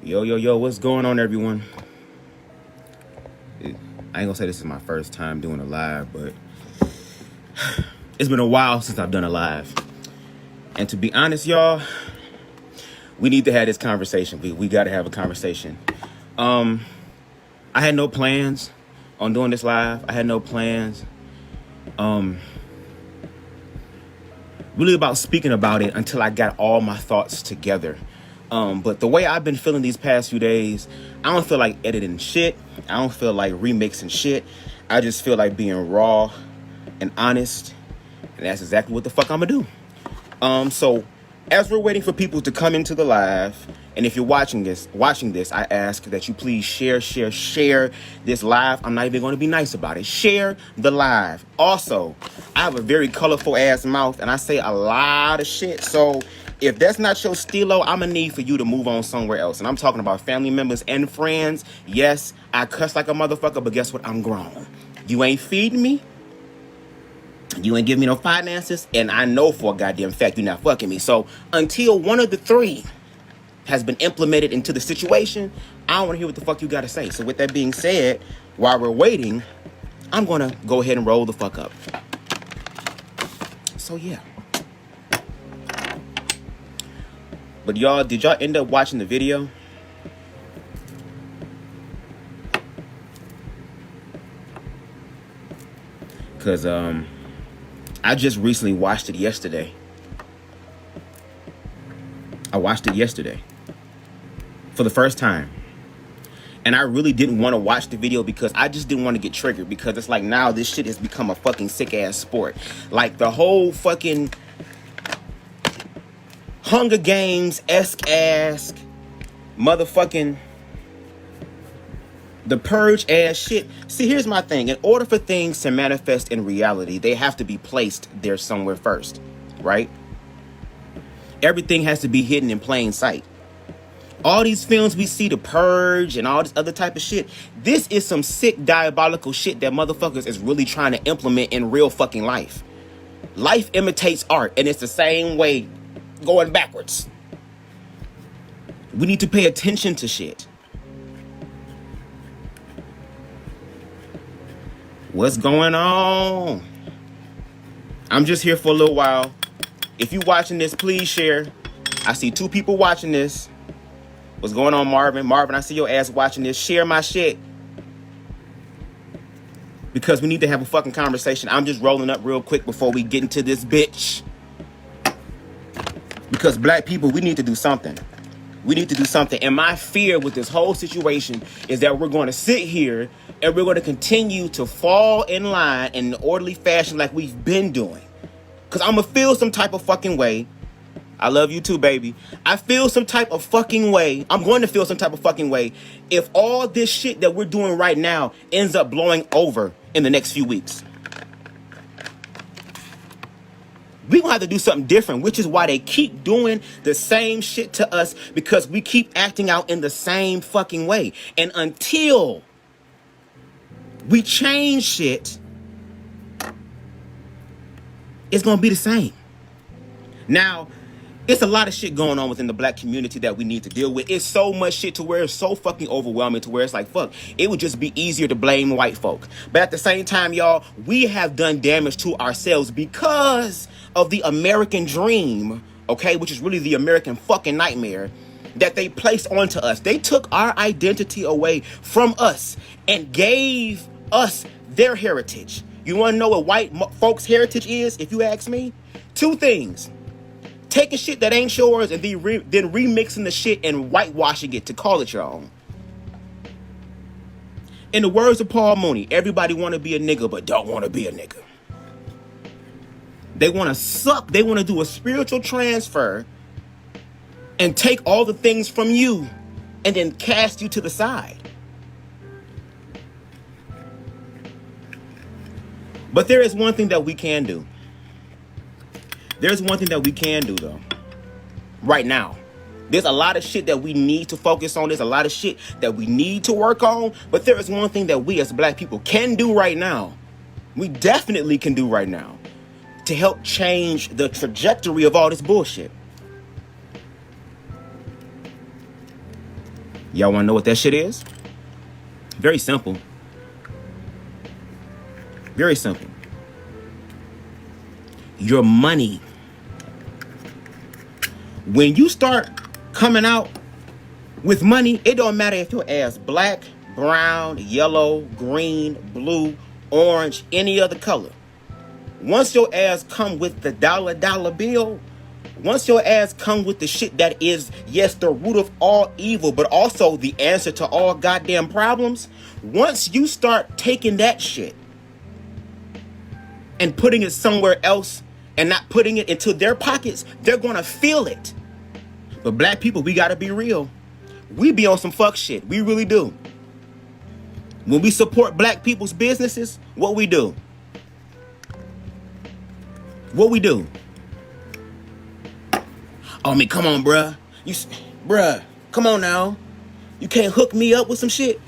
Yo, yo, yo, what's going on, everyone? I ain't gonna say this is my first time doing a live, but it's been a while since I've done a live. And to be honest, y'all, we need to have this conversation. We gotta have a conversation. I had no plans on doing this live. I had no plans really about speaking about it until I got all my thoughts together. But the way I've been feeling these past few days, I don't feel like editing shit. I don't feel like remixing shit. I just feel like being raw and honest. And that's exactly what the fuck I'm gonna do. So as we're waiting for people to come into the live, and if you're watching this, I ask that you please share this live. I'm not even going to be nice about it. Share the live. Also, I have a very colorful ass mouth, and I say a lot of shit. So if that's not your stilo, I'm going to need for you to move on somewhere else. And I'm talking about family members and friends. Yes, I cuss like a motherfucker, but guess what? I'm grown. You ain't feeding me. You ain't giving me no finances. And I know for a goddamn fact you're not fucking me. So until one of the three has been implemented into the situation, I don't want to hear what the fuck you got to say. So with that being said, while we're waiting, I'm going to go ahead and roll the fuck up. So yeah. But y'all, did y'all end up watching the video? Because I just recently watched it yesterday. I watched it yesterday for the first time. And I really didn't want to watch the video because I just didn't want to get triggered, because it's like now this shit has become a fucking sick ass sport. Like the whole fucking Hunger Games-esque ass motherfucking The Purge ass shit. See, here's my thing. In order for things to manifest in reality, they have to be placed there somewhere first, right? Everything has to be hidden in plain sight. All these films we see, The Purge and all this other type of shit, this is some sick diabolical shit that motherfuckers is really trying to implement in real fucking life. Life imitates art, and it's the same way going backwards. We need to pay attention to shit. What's going on? I'm just here for a little while. If you watching this, please share. I see 2 people watching this. What's going on, Marvin? Marvin, I see your ass watching this. Share my shit. Because we need to have a fucking conversation. I'm just rolling up real quick before we get into this bitch. Because black people, we need to do something. We need to do something. And my fear with this whole situation is that we're going to sit here and we're going to continue to fall in line in an orderly fashion like we've been doing. Because I'm going to feel some type of fucking way. I love you too, baby. I feel some type of fucking way. I'm going to feel some type of fucking way if all this shit that we're doing right now ends up blowing over in the next few weeks. We're going to have to do something different, which is why they keep doing the same shit to us, because we keep acting out in the same fucking way. And until we change shit, it's going to be the same. Now, it's a lot of shit going on within the black community that we need to deal with. It's so much shit to where it's so fucking overwhelming to where it's like, fuck, it would just be easier to blame white folk. But at the same time, y'all, we have done damage to ourselves because of the American dream, okay, which is really the American fucking nightmare that they placed onto us. They took our identity away from us and gave us their heritage. You want to know what white folks' heritage is, if you ask me? 2 things. Taking shit that ain't yours and then remixing the shit and whitewashing it to call it your own. In the words of Paul Mooney, everybody want to be a nigga but don't want to be a nigga. They want to suck. They want to do a spiritual transfer and take all the things from you and then cast you to the side. But there is one thing that we can do. There's one thing that we can do, though, right now. There's a lot of shit that we need to focus on. There's a lot of shit that we need to work on. But there is one thing that we as black people can do right now. We definitely can do right now to help change the trajectory of all this bullshit. Y'all want to know what that shit is? Very simple. Very simple. Your money. When you start coming out with money, it don't matter if your ass black, brown, yellow, green, blue, orange, any other color. Once your ass come with the dollar bill, once your ass come with the shit that is, yes, the root of all evil, but also the answer to all goddamn problems, once you start taking that shit and putting it somewhere else and not putting it into their pockets, they're gonna feel it. But black people, we gotta be real. We be on some fuck shit. We really do. When we support black people's businesses, what we do? What we do? Oh, I mean, come on, bruh. Bruh, come on now. You can't hook me up with some shit.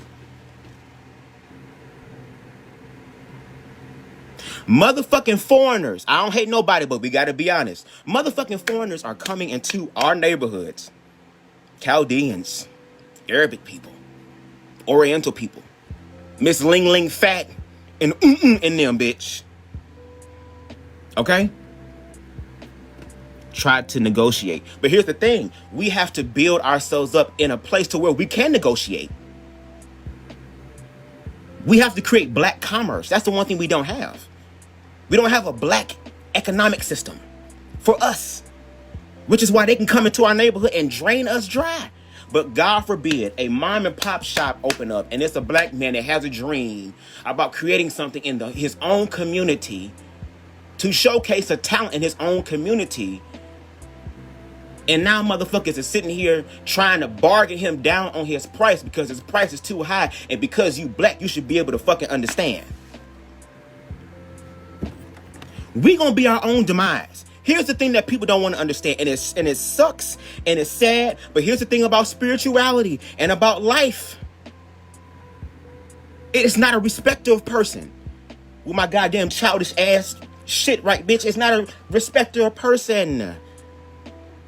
Motherfucking foreigners. I don't hate nobody, but we gotta be honest. Motherfucking foreigners are coming into our neighborhoods. Chaldeans, Arabic people, Oriental people, Miss Ling Ling Fat, and in them, bitch. Okay? Try to negotiate. But here's the thing. We have to build ourselves up in a place to where we can negotiate. We have to create black commerce. That's the one thing we don't have. We don't have a black economic system for us, which is why they can come into our neighborhood and drain us dry. But God forbid a mom and pop shop open up and it's a black man that has a dream about creating something in his own community to showcase a talent in his own community. And now motherfuckers are sitting here trying to bargain him down on his price because his price is too high. And because you black, you should be able to fucking understand. We gonna be our own demise. Here's the thing that people don't want to understand, and it sucks and it's sad, but here's the thing about spirituality and about life. It is not a respecter of person. With my goddamn childish ass shit, right, bitch? It's not a respecter of person.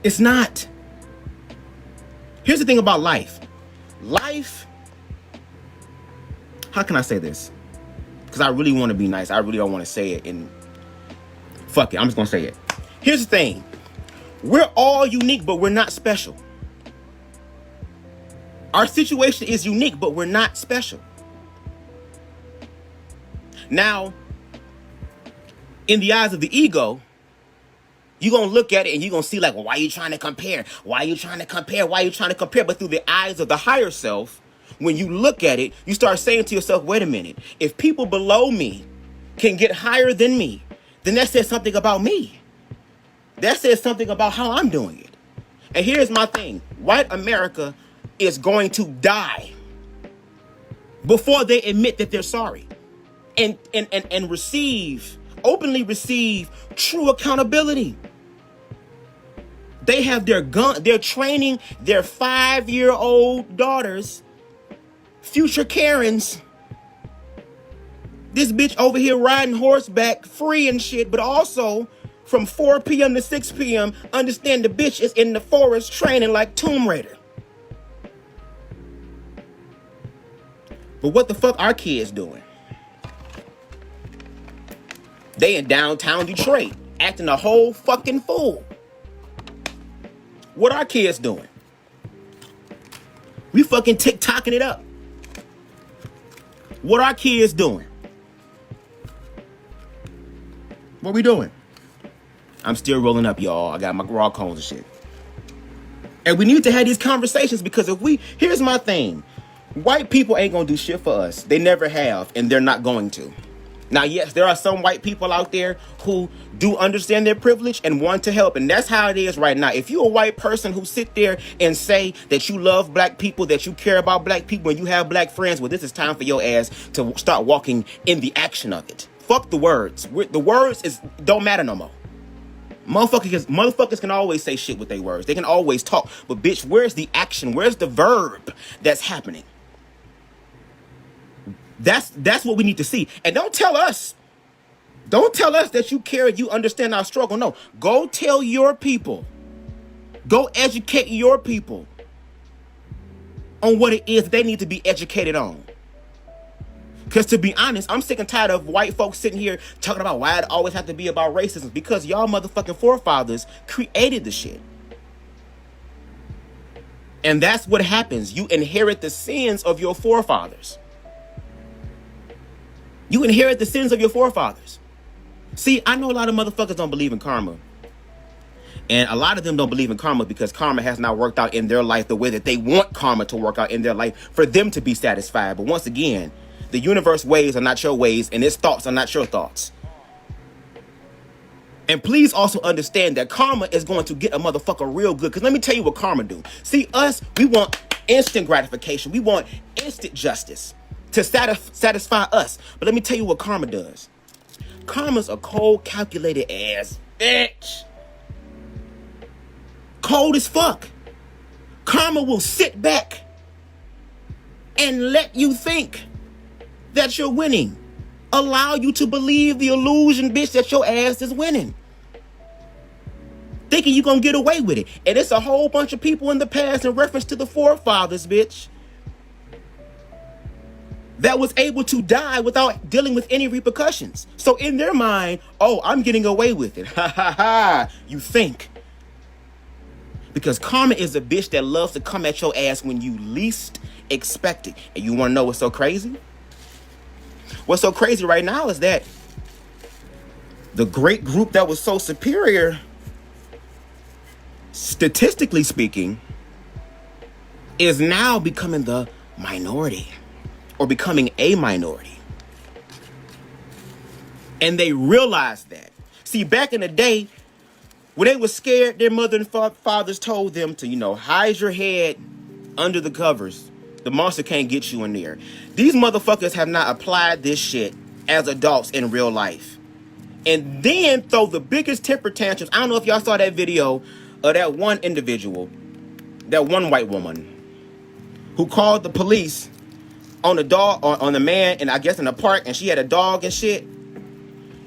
It's not. Here's the thing about life. Life, how can I say this? Because I really want to be nice. I really don't want to say it in... Fuck it, I'm just gonna say it. Here's the thing. We're all unique, but we're not special. Our situation is unique, but we're not special. Now, in the eyes of the ego, you're gonna look at it and you're gonna see like, well, why are you trying to compare? Why are you trying to compare? Why are you trying to compare? But through the eyes of the higher self, when you look at it, you start saying to yourself, wait a minute, if people below me can get higher than me, then that says something about me. That says something about how I'm doing it. And here's my thing. White America is going to die before they admit that they're sorry and openly receive true accountability. They have they're training their 5-year-old daughters, future Karens. This bitch over here riding horseback free and shit, but also from 4 p.m. to 6 p.m., understand the bitch is in the forest training like Tomb Raider. But what the fuck are kids doing? They in downtown Detroit, acting a whole fucking fool. What are kids doing? We fucking TikToking it up. What are kids doing? What we doing? I'm still rolling up, y'all. I got my raw cones and shit. And we need to have these conversations because here's my thing. White people ain't gonna do shit for us. They never have, and they're not going to. Now, yes, there are some white people out there who do understand their privilege and want to help. And that's how it is right now. If you're a white person who sit there and say that you love black people, that you care about black people, and you have black friends, well, this is time for your ass to start walking in the action of it. Fuck the words. The words don't matter no more. Motherfuckers can always say shit with their words. They can always talk. But bitch, where's the action? Where's the verb that's happening? That's what we need to see. And don't tell us that you care, you understand our struggle. No, go tell your people. Go educate your people. on what it is that they need to be educated on. Because to be honest, I'm sick and tired of white folks sitting here talking about why it always have to be about racism. Because y'all motherfucking forefathers created the shit. And that's what happens. You inherit the sins of your forefathers. You inherit the sins of your forefathers. See, I know a lot of motherfuckers don't believe in karma. And a lot of them don't believe in karma because karma has not worked out in their life the way that they want karma to work out in their life for them to be satisfied. But once again, the universe ways are not your ways, and its thoughts are not your thoughts. And please also understand that karma is going to get a motherfucker real good. Because let me tell you what karma do. See, us, we want instant gratification. We want instant justice to satisfy us. But let me tell you what karma does. Karma's a cold, calculated ass bitch. Cold as fuck. Karma will sit back and let you think that you're winning. Allow you to believe the illusion, bitch, that your ass is winning. Thinking you're gonna get away with it. And it's a whole bunch of people in the past in reference to the forefathers, bitch, that was able to die without dealing with any repercussions. So in their mind, oh, I'm getting away with it. Ha ha ha. You think. Because karma is a bitch that loves to come at your ass when you least expect it. And you wanna know what's so crazy? What's so crazy right now is that the great group that was so superior, statistically speaking, is now becoming the minority or becoming a minority. And they realize that. See, back in the day, when they were scared, their mother and fathers told them to, hide your head under the covers. The monster can't get you in there. These motherfuckers have not applied this shit as adults in real life. And then throw the biggest temper tantrums. I don't know if y'all saw that video of that one individual, that one white woman, who called the police on the dog, on the man, and I guess in the park, and she had a dog and shit.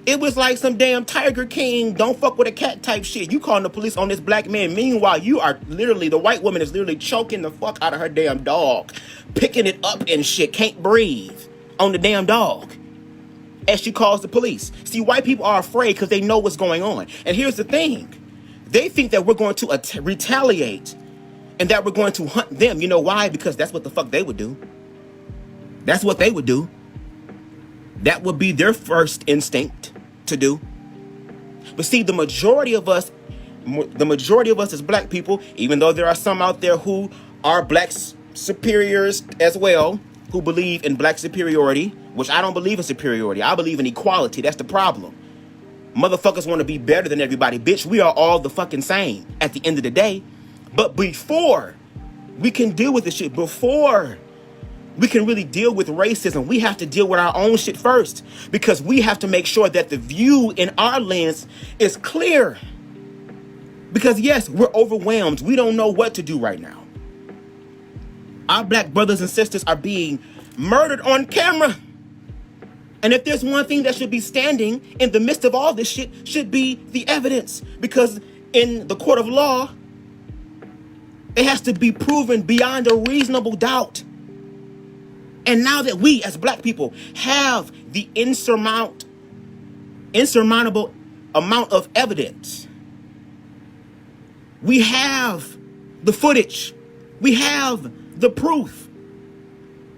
It was like some damn Tiger King, don't fuck with a cat type shit. You calling the police on this black man. Meanwhile, the white woman is literally choking the fuck out of her damn dog. Picking it up and shit. Can't breathe on the damn dog. As she calls the police. See, white people are afraid because they know what's going on. And here's the thing. They think that we're going to retaliate and that we're going to hunt them. You know why? Because that's what the fuck they would do. That's what they would do. That would be their first instinct to do. But see, the majority of us as black people, even though there are some out there who are black superiors as well, who believe in black superiority, which I don't believe in superiority. I believe in equality. That's the problem. Motherfuckers want to be better than everybody. Bitch, we are all the fucking same at the end of the day. But before we can deal with this shit, before we can really deal with racism, we have to deal with our own shit first. Because we have to make sure that the view in our lens is clear. Because yes, we're overwhelmed. We don't know what to do right now. Our black brothers and sisters are being murdered on camera. And if there's one thing that should be standing in the midst of all this shit, should be the evidence. Because in the court of law, it has to be proven beyond a reasonable doubt. And now that we as black people have the insurmountable amount of evidence, we have the footage, we have the proof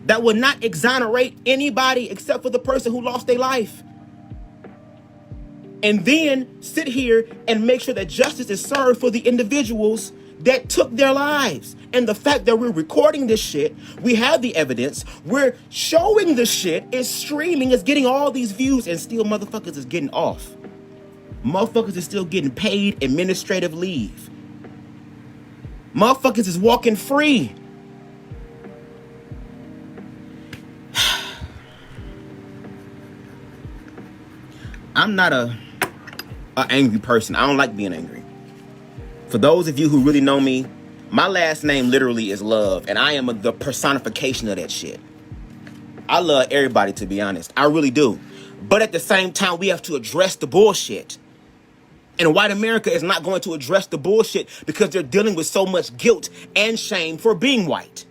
that will not exonerate anybody except for the person who lost their life. And then sit here and make sure that justice is served for the individuals that took their lives. And the fact that we're recording this shit, we have the evidence, we're showing the shit, it's streaming, it's getting all these views, and still motherfuckers is getting off. Motherfuckers is still getting paid administrative leave. Motherfuckers is walking free. I'm not a angry person. I don't like being angry. For those of you who really know me, my last name literally is Love, and I am the personification of that shit. I love everybody, to be honest. I really do. But at the same time, we have to address the bullshit. And white America is not going to address the bullshit because they're dealing with so much guilt and shame for being white.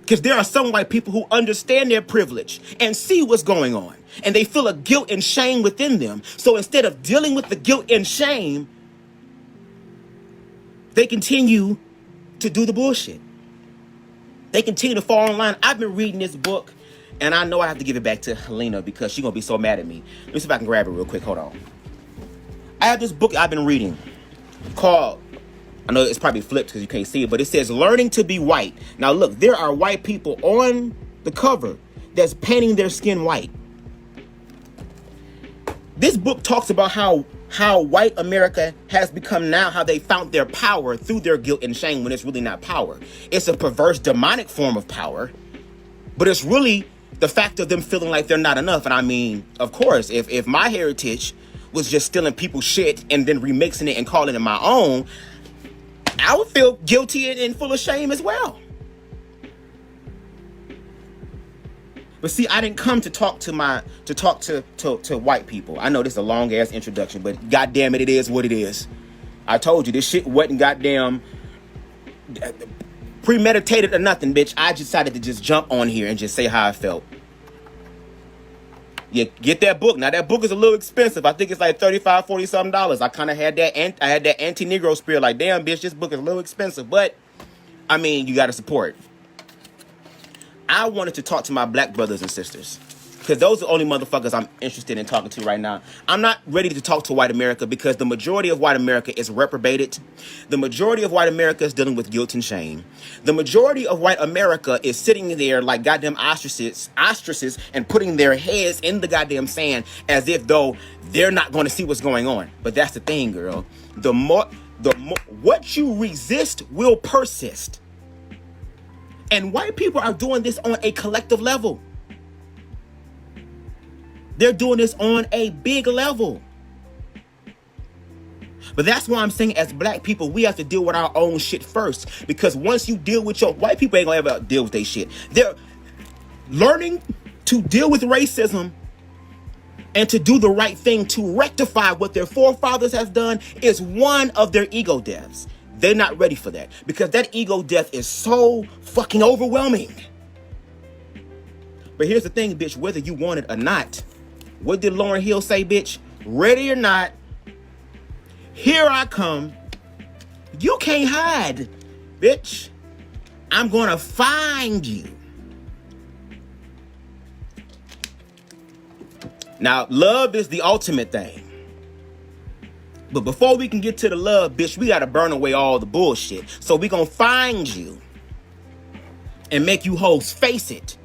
Because there are some white people who understand their privilege and see what's going on. And they feel a guilt and shame within them. So instead of dealing with the guilt and shame, they continue to do the bullshit. They continue to fall in line. I've been reading this book, and I know I have to give it back to Helena because she's going to be so mad at me. Let me see if I can grab it real quick. Hold on. I have this book I've been reading called, I know it's probably flipped because you can't see it, but it says Learning to Be White. Now look, there are white people on the cover that's painting their skin white. This book talks about how white America has become now, how they found their power through their guilt and shame when it's really not power. It's a perverse, demonic form of power, but it's really the fact of them feeling like they're not enough. And I mean, of course, if my heritage was just stealing people's shit and then remixing it and calling it my own, I would feel guilty and full of shame as well. But see, I didn't come to talk to white people. I know this is a long ass introduction, but goddamn it, it is what it is. I told you this shit wasn't goddamn premeditated or nothing, bitch. I decided to just jump on here and just say how I felt. Yeah, get that book. Now that book is a little expensive. I think it's like $35, $40 something. I kind of had that. I had that anti-Negro spirit. Like, damn, bitch, this book is a little expensive, but I mean, you got to support. I wanted to talk to my black brothers and sisters because those are the only motherfuckers I'm interested in talking to right now. I'm not ready to talk to white America because the majority of white America is reprobated. The majority of white America is dealing with guilt and shame. The majority of white America is sitting there like goddamn ostriches and putting their heads in the goddamn sand as if though they're not going to see what's going on. But that's the thing, girl. The more what you resist will persist. And white people are doing this on a collective level. They're doing this on a big level. But that's why I'm saying as black people, we have to deal with our own shit first. Because once you deal with your... White people ain't gonna ever deal with their shit. They're learning to deal with racism and to do the right thing to rectify what their forefathers have done is one of their ego deaths. They're not ready for that because that ego death is so fucking overwhelming. But here's the thing, bitch, whether you want it or not, what did Lauryn Hill say, bitch? Ready or not, here I come. You can't hide, bitch. I'm gonna find you. Now, love is the ultimate thing. But before we can get to the love, bitch, we gotta burn away all the bullshit. So we gonna find you and make you hoes face it.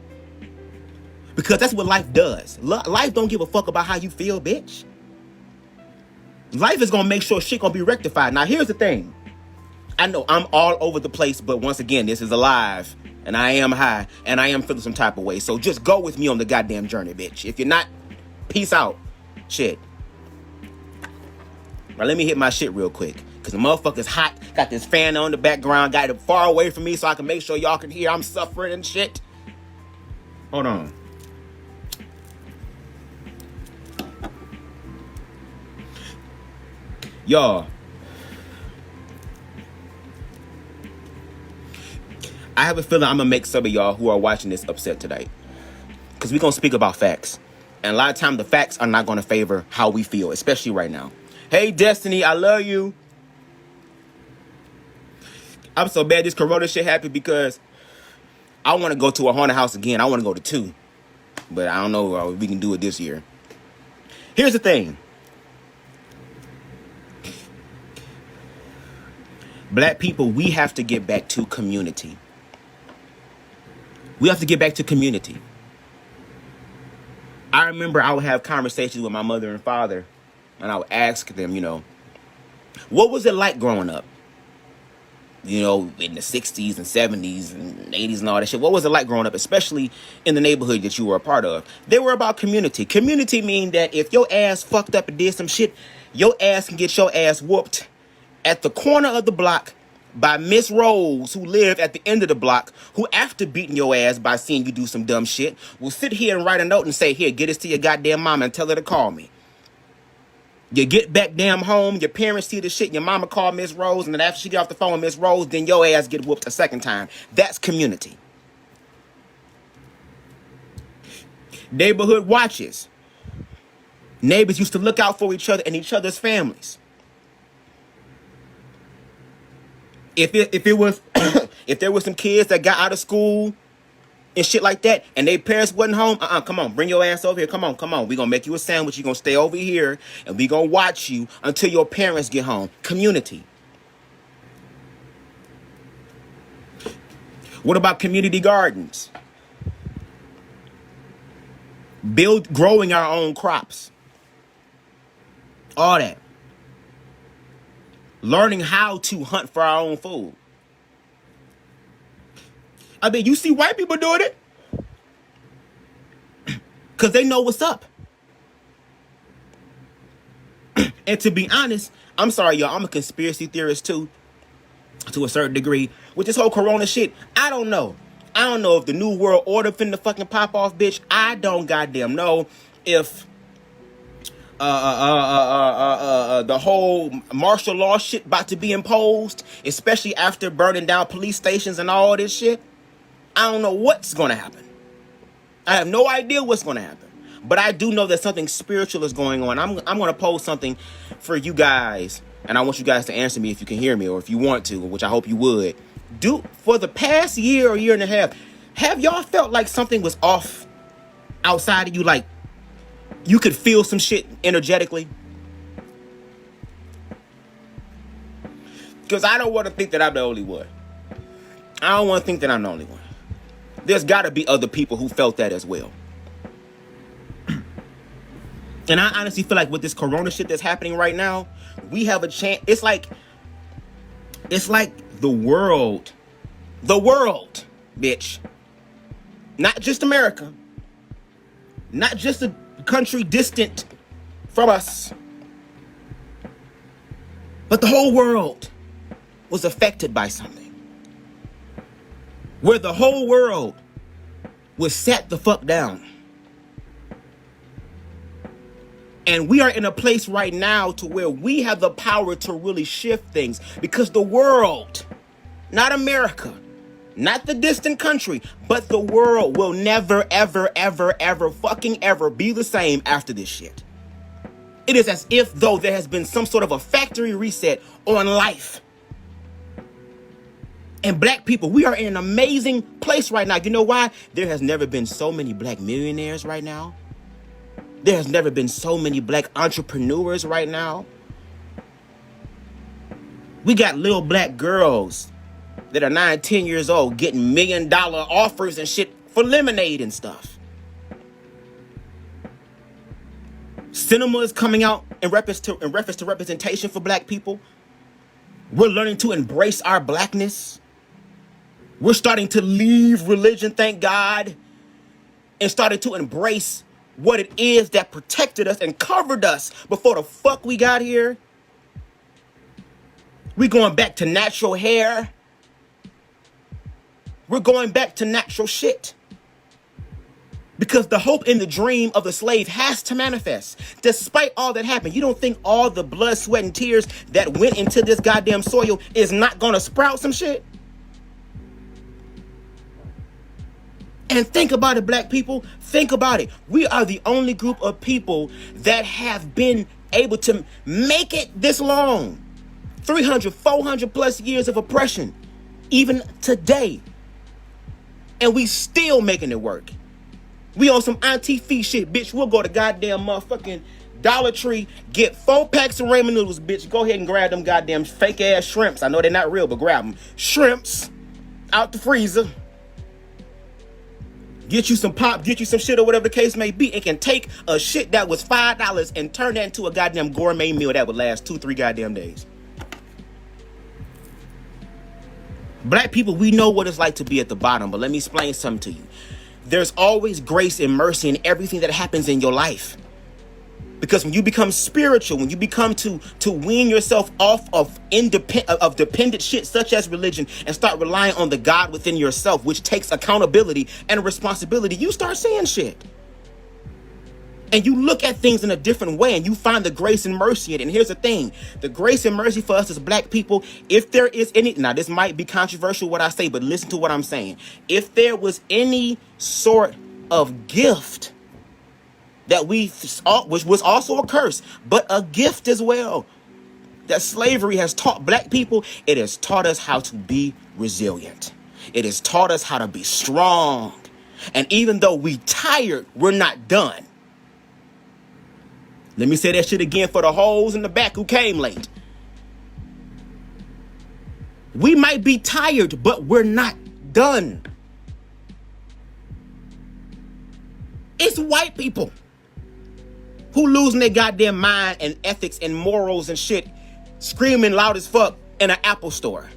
Because that's what life does. Life don't give a fuck about how you feel, bitch. Life is gonna make sure shit gonna be rectified. Now, here's the thing. I know I'm all over the place, but once again, this is alive. And I am high. And I am feeling some type of way. So just go with me on the goddamn journey, bitch. If you're not, peace out. Shit. Now, let me hit my shit real quick. Because the motherfucker's hot. Got this fan on the background. Got it far away from me so I can make sure y'all can hear I'm suffering and shit. Hold on. Y'all. I have a feeling I'm going to make some of y'all who are watching this upset tonight. Because we're going to speak about facts. And a lot of times the facts are not going to favor how we feel. Especially right now. Hey, Destiny, I love you. I'm so bad this corona shit happened because I want to go to a haunted house again. I want to go to 2. But I don't know if we can do it this year. Here's the thing. Black people, we have to get back to community. We have to get back to community. I remember I would have conversations with my mother and father. And I would ask them, what was it like growing up? In the 60s and 70s and 80s and all that shit. What was it like growing up, especially in the neighborhood that you were a part of? They were about community. Community mean that if your ass fucked up and did some shit, your ass can get your ass whooped at the corner of the block by Miss Rose, who lived at the end of the block, who after beating your ass by seeing you do some dumb shit, will sit here and write a note and say, here, get this to your goddamn mama and tell her to call me. You get back damn home, your parents see the shit, your mama call Miss Rose, and then after she get off the phone with Miss Rose, then your ass get whooped a second time. That's community. Neighborhood watches. Neighbors used to look out for each other and each other's families. If it was if there was some kids that got out of school and shit like that, and their parents wasn't home, come on, bring your ass over here. Come on. We gonna make you a sandwich. You gonna stay over here, and we gonna watch you until your parents get home. Community. What about community gardens? Growing our own crops. All that. Learning how to hunt for our own food. I mean, you see white people doing it because they know what's up. And to be honest, I'm sorry, y'all, I'm a conspiracy theorist too, to a certain degree. With this whole corona shit, I don't know. I don't know if the new world order finna fucking pop off, bitch. I don't goddamn know if the whole martial law shit about to be imposed, especially after burning down police stations and all this shit. I don't know what's gonna happen. I have no idea what's gonna happen. But I do know that something spiritual is going on. I'm gonna pose something for you guys, and I want you guys to answer me if you can hear me or if you want to, which I hope you would. For the past year or year and a half, have y'all felt like something was off outside of you, like you could feel some shit energetically? Because I don't want to think that I'm the only one. I don't want to think that I'm the only one. There's got to be other people who felt that as well. And I honestly feel like with this corona shit that's happening right now, we have a chance. It's like the world, bitch. Not just America. Not just a country distant from us. But the whole world was affected by something. Where the whole world was sat the fuck down. And we are in a place right now to where we have the power to really shift things. Because the world, not America, not the distant country, but the world will never, ever, ever, ever, fucking ever be the same after this shit. It is as if though there has been some sort of a factory reset on life. And black people, we are in an amazing place right now. You know why? There has never been so many black millionaires right now. There has never been so many black entrepreneurs right now. We got little black girls that are 9, 10 years old getting $1 million offers and shit for lemonade and stuff. Cinema is coming out in reference to representation for black people. We're learning to embrace our blackness. We're starting to leave religion, thank God, and starting to embrace what it is that protected us and covered us before the fuck we got here. We're going back to natural hair. We're going back to natural shit. Because the hope and the dream of the slave has to manifest. Despite all that happened, you don't think all the blood, sweat, and tears that went into this goddamn soil is not gonna sprout some shit? And think about it, black people. Think about it. We are the only group of people that have been able to make it this long. 300, 400 plus years of oppression. Even today. And we still making it work. We on some auntie fee shit, bitch. We'll go to goddamn motherfucking Dollar Tree, get 4 packs of ramen noodles, bitch. Go ahead and grab them goddamn fake ass shrimps. I know they're not real, but grab them. Shrimps out the freezer. Get you some pop, get you some shit or whatever the case may be. It can take a shit that was $5 and turn that into a goddamn gourmet meal that would last 2-3 goddamn days. Black people, we know what it's like to be at the bottom, but let me explain something to you. There's always grace and mercy in everything that happens in your life. Because when you become spiritual, when you become to wean yourself off of dependent shit such as religion and start relying on the God within yourself, which takes accountability and responsibility, you start seeing shit. And you look at things in a different way and you find the grace and mercy in it. And here's the thing. The grace and mercy for us as black people, if there is any, now this might be controversial what I say, but listen to what I'm saying. If there was any sort of gift which was also a curse, but a gift as well. That slavery has taught black people, it has taught us how to be resilient. It has taught us how to be strong. And even though we tired, we're not done. Let me say that shit again for the hoes in the back who came late. We might be tired, but we're not done. It's white people who losing their goddamn mind and ethics and morals and shit, screaming loud as fuck in an Apple store.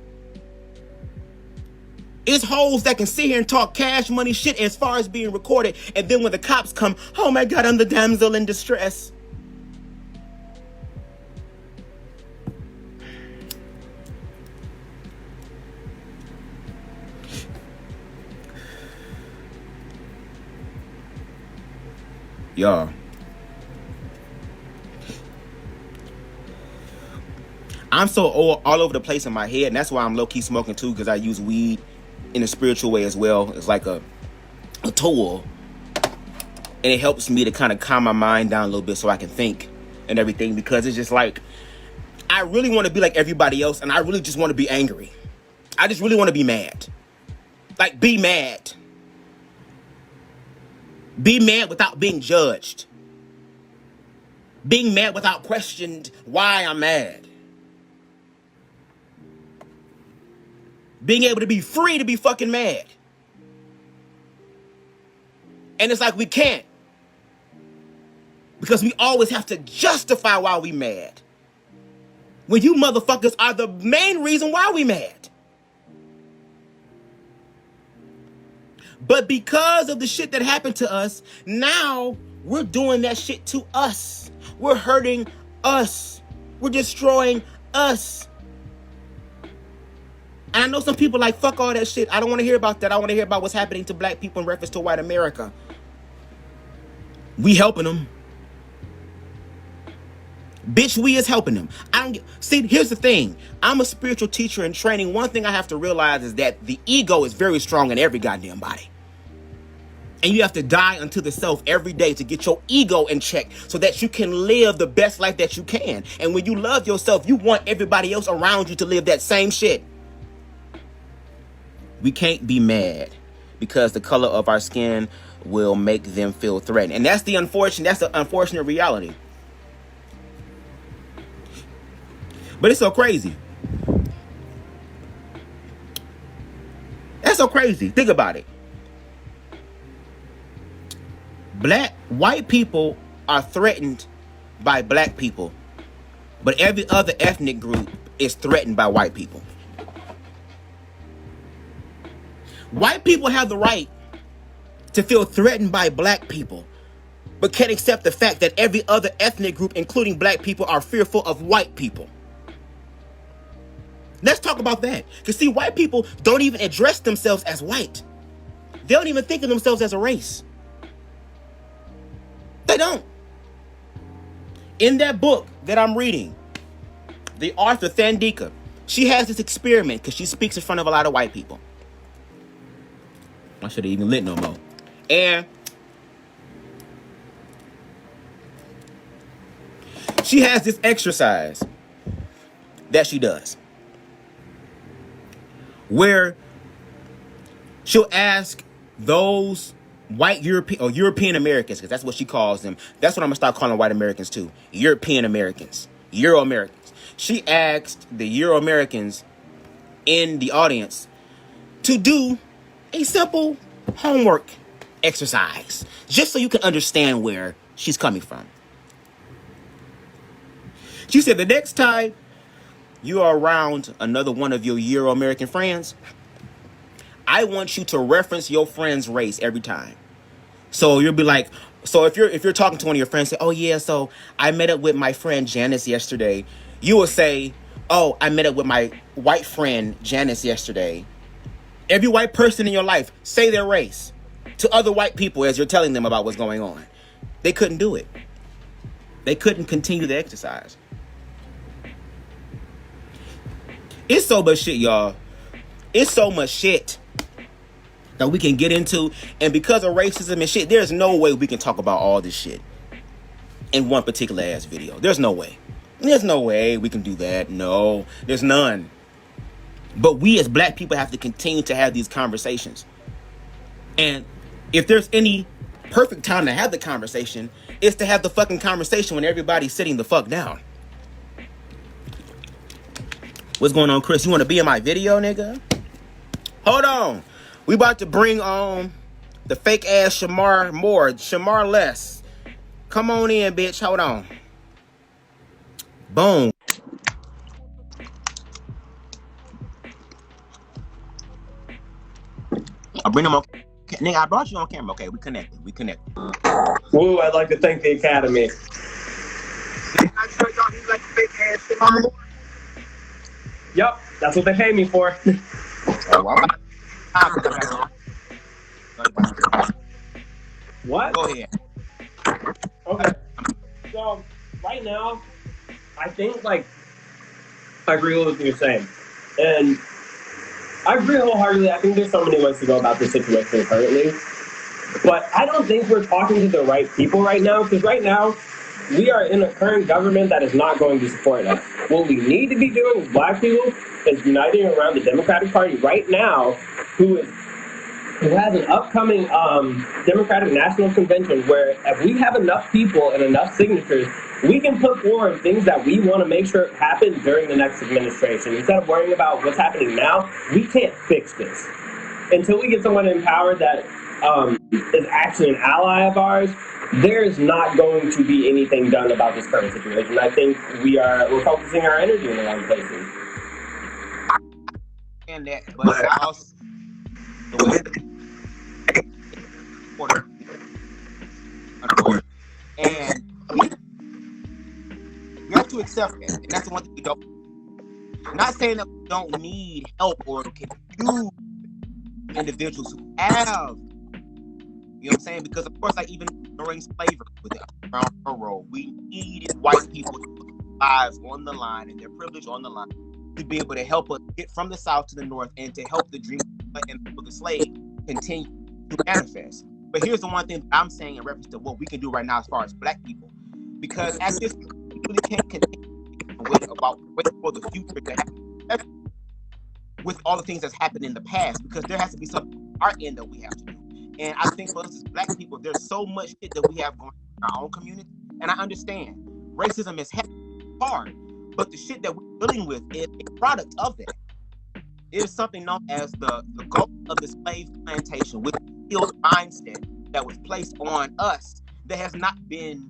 It's hoes that can sit here and talk cash money shit as far as being recorded, and then when the cops come, oh my God, I'm the damsel in distress. Y'all, I'm so all over the place in my head, and that's why I'm low-key smoking too, because I use weed in a spiritual way as well. It's like a tool, and it helps me to kind of calm my mind down a little bit so I can think and everything, because it's just like, I really want to be like everybody else, and I really just want to be angry. I just really want to be mad. Like, be mad. Be mad without being judged. Being mad without questioned why I'm mad. Being able to be free to be fucking mad. And it's like we can't. Because we always have to justify why we mad. When you motherfuckers are the main reason why we mad. But because of the shit that happened to us, now we're doing that shit to us. We're hurting us. We're destroying us. And I know some people like, fuck all that shit. I don't want to hear about that. I want to hear about what's happening to black people in reference to white America. We helping them. Bitch, we is helping them. See, here's the thing. I'm a spiritual teacher in training. One thing I have to realize is that the ego is very strong in every goddamn body. And you have to die unto the self every day to get your ego in check so that you can live the best life that you can. And when you love yourself, you want everybody else around you to live that same shit. We can't be mad because the color of our skin will make them feel threatened. And that's the unfortunate reality. But it's so crazy. That's so crazy. Think about it. White people are threatened by black people, but every other ethnic group is threatened by white people. White people have the right to feel threatened by black people, but can't accept the fact that every other ethnic group, including black people, are fearful of white people. Let's talk about that. Because see, white people don't even address themselves as white. They don't even think of themselves as a race. They don't. In that book that I'm reading, the author Thandika, she has this experiment because she speaks in front of a lot of white people. I should have even lit no more. And she has this exercise that she does where she'll ask those white European Americans, because that's what she calls them. That's what I'm going to start calling white Americans too. European Americans. Euro Americans. She asked the Euro Americans in the audience to do a simple homework exercise, just so you can understand where she's coming from. She said the next time you are around another one of your Euro American friends, I want you to reference your friend's race every time. So you'll be like, so if you're talking to one of your friends, say, oh yeah, so I met up with my friend Janice yesterday. You will say, oh, I met up with my white friend Janice yesterday. Every white person in your life, say their race to other white people as you're telling them about what's going on. They couldn't do it. They couldn't continue the exercise. It's so much shit, y'all. It's so much shit that we can get into. And because of racism and shit, there's no way we can talk about all this shit. in one particular ass video. There's no way. There's no way we can do that. No, there's none. But we as black people have to continue to have these conversations. And if there's any perfect time to have the conversation, it's to have the fucking conversation when everybody's sitting the fuck down. What's going on, Chris? You want to be in my video, nigga? Hold on. We about to bring on the fake ass Shamar Moore. Shamar Less. Come on in, bitch. Hold on. Boom. I'll bring him on. Nigga, I brought you on camera. Okay, we connected. Woo, I'd like to thank the Academy. Yep, that's what they pay me for. What? Go ahead. Okay. So, right now, I think, I agree with what you're saying. And I agree wholeheartedly. I think there's so many ways to go about this situation currently. But I don't think we're talking to the right people right now, because right now, we are in a current government that is not going to support us. What we need to be doing as black people is uniting around the Democratic Party right now, who has an upcoming Democratic National Convention where if we have enough people and enough signatures, we can put forward things that we want to make sure happen during the next administration. Instead of worrying about what's happening now, we can't fix this. Until we get someone in power that is actually an ally of ours, there's not going to be anything done about this current situation. I think we're focusing our energy in the wrong places. And that, but I also the way and we have to accept that, and that's the one thing we don't. I'm not saying that we don't need help or can use individuals who have. You know what I'm saying? Because of course, even during slavery with the railroad, we needed white people to put their lives on the line and their privilege on the line to be able to help us get from the South to the North and to help the dream and for the slave continue to manifest. But here's the one thing I'm saying in reference to what we can do right now as far as black people, because at this point, we really can't continue to wait for the future to happen with all the things that's happened in the past, because there has to be something on our end that we have to do. And I think for us as black people, there's so much shit that we have going on in our own community. And I understand racism is hard, but the shit that we're dealing with is a product of that. It is something known as the goal of the slave plantation, with the mindset that was placed on us that has not been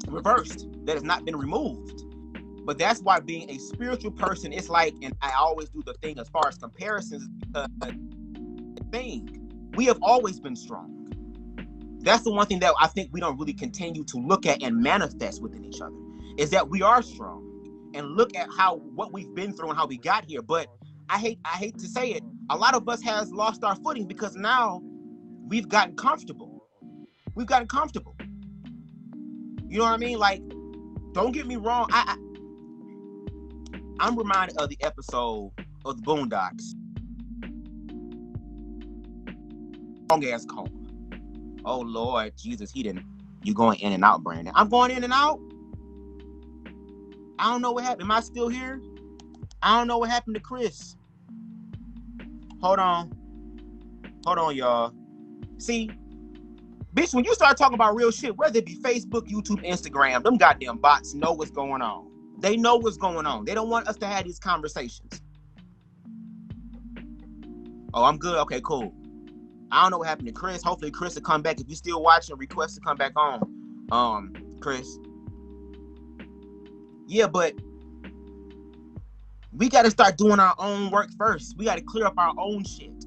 reversed, that has not been removed. But that's why being a spiritual person, it's like, and I always do the thing as far as comparisons, because we have always been strong. That's the one thing that I think we don't really continue to look at and manifest within each other, is that we are strong. And look at what we've been through and how we got here. But I hate to say it, a lot of us has lost our footing because now we've gotten comfortable. You know what I mean? Like, don't get me wrong. I'm reminded of the episode of the Boondocks. Long ass coma. Oh Lord Jesus, you going in and out, Brandon. I'm going in and out. I don't know what happened. Am I still here? I don't know what happened to Chris. Hold on, y'all. See, bitch, when you start talking about real shit, whether it be Facebook, YouTube, Instagram, them goddamn bots know what's going on. They know what's going on. They don't want us to have these conversations. Oh, I'm good. Okay, cool. I don't know what happened to Chris. Hopefully Chris will come back. If you're still watching, request to come back on. Chris. Yeah, but we got to start doing our own work first. We got to clear up our own shit.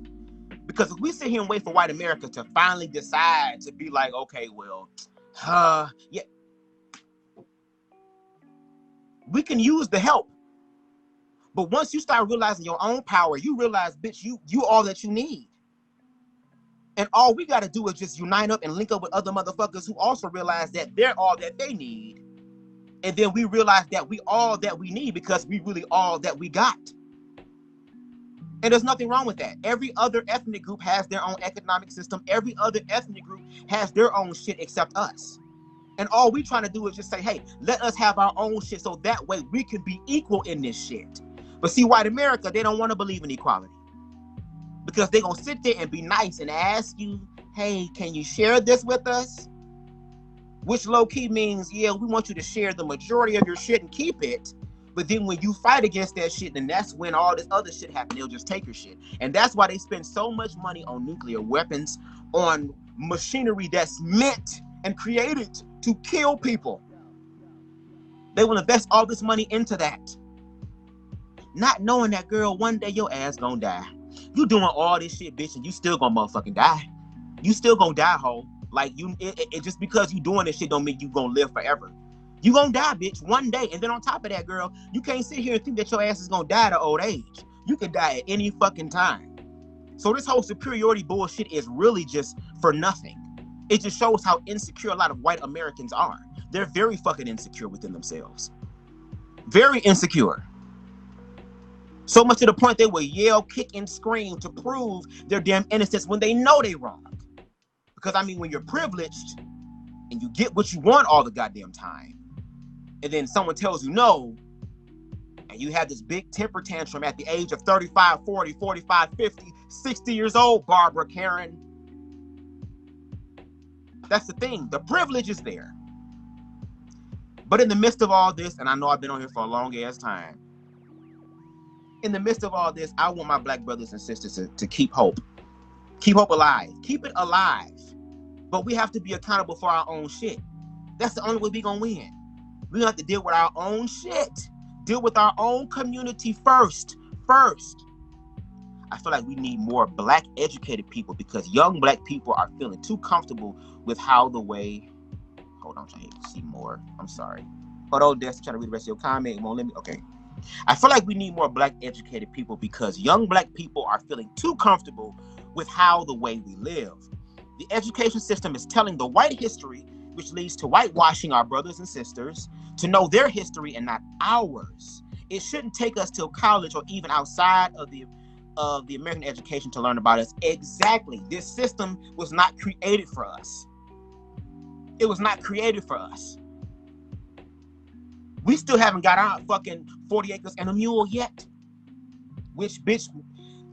Because if we sit here and wait for white America to finally decide to be like, okay, well, yeah, we can use the help. But once you start realizing your own power, you realize, bitch, you all that you need. And all we got to do is just unite up and link up with other motherfuckers who also realize that they're all that they need. And then we realize that we all that we need because we really all that we got. And there's nothing wrong with that. Every other ethnic group has their own economic system. Every other ethnic group has their own shit except us. And all we trying to do is just say, hey, let us have our own shit so that way we can be equal in this shit. But see, white America, they don't want to believe in equality. Because they're going to sit there and be nice and ask you, hey, can you share this with us? Which low-key means, yeah, we want you to share the majority of your shit and keep it. But then when you fight against that shit, then that's when all this other shit happens. They'll just take your shit. And that's why they spend so much money on nuclear weapons, on machinery that's meant and created to kill people. They will invest all this money into that. Not knowing that, girl, one day your ass gonna die. You doing all this shit, bitch, and you still gonna motherfucking die. You still gonna die, ho. Like, it just because you doing this shit don't mean you gonna live forever. You gonna die, bitch, one day. And then on top of that, girl, you can't sit here and think that your ass is gonna die at old age. You could die at any fucking time. So this whole superiority bullshit is really just for nothing. It just shows how insecure a lot of white Americans are. They're very fucking insecure within themselves. Very insecure. So much to the point they will yell, kick, and scream to prove their damn innocence when they know they wrong. Because, I mean, when you're privileged and you get what you want all the goddamn time, and then someone tells you no, and you have this big temper tantrum at the age of 35, 40, 45, 50, 60 years old, Barbara Karen. That's the thing. The privilege is there. But in the midst of all this, and I know I've been on here for a long ass time, in the midst of all this, I want my black brothers and sisters to keep hope. Keep hope alive. Keep it alive. But we have to be accountable for our own shit. That's the only way we gonna win. We have to deal with our own shit. Deal with our own community first. I feel like we need more black educated people because young black people are feeling too comfortable with how the way... Hold on, I'm trying to see more. I'm sorry. Hold on, Des, trying to read the rest of your comment. It won't let me... Okay. I feel like we need more black educated people because young black people are feeling too comfortable with how the way we live. The education system is telling the white history, which leads to whitewashing our brothers and sisters, to know their history and not ours. It shouldn't take us to college or even outside of the American education to learn about us. Exactly. This system was not created for us. It was not created for us. We still haven't got our fucking 40 acres and a mule yet. Which, bitch,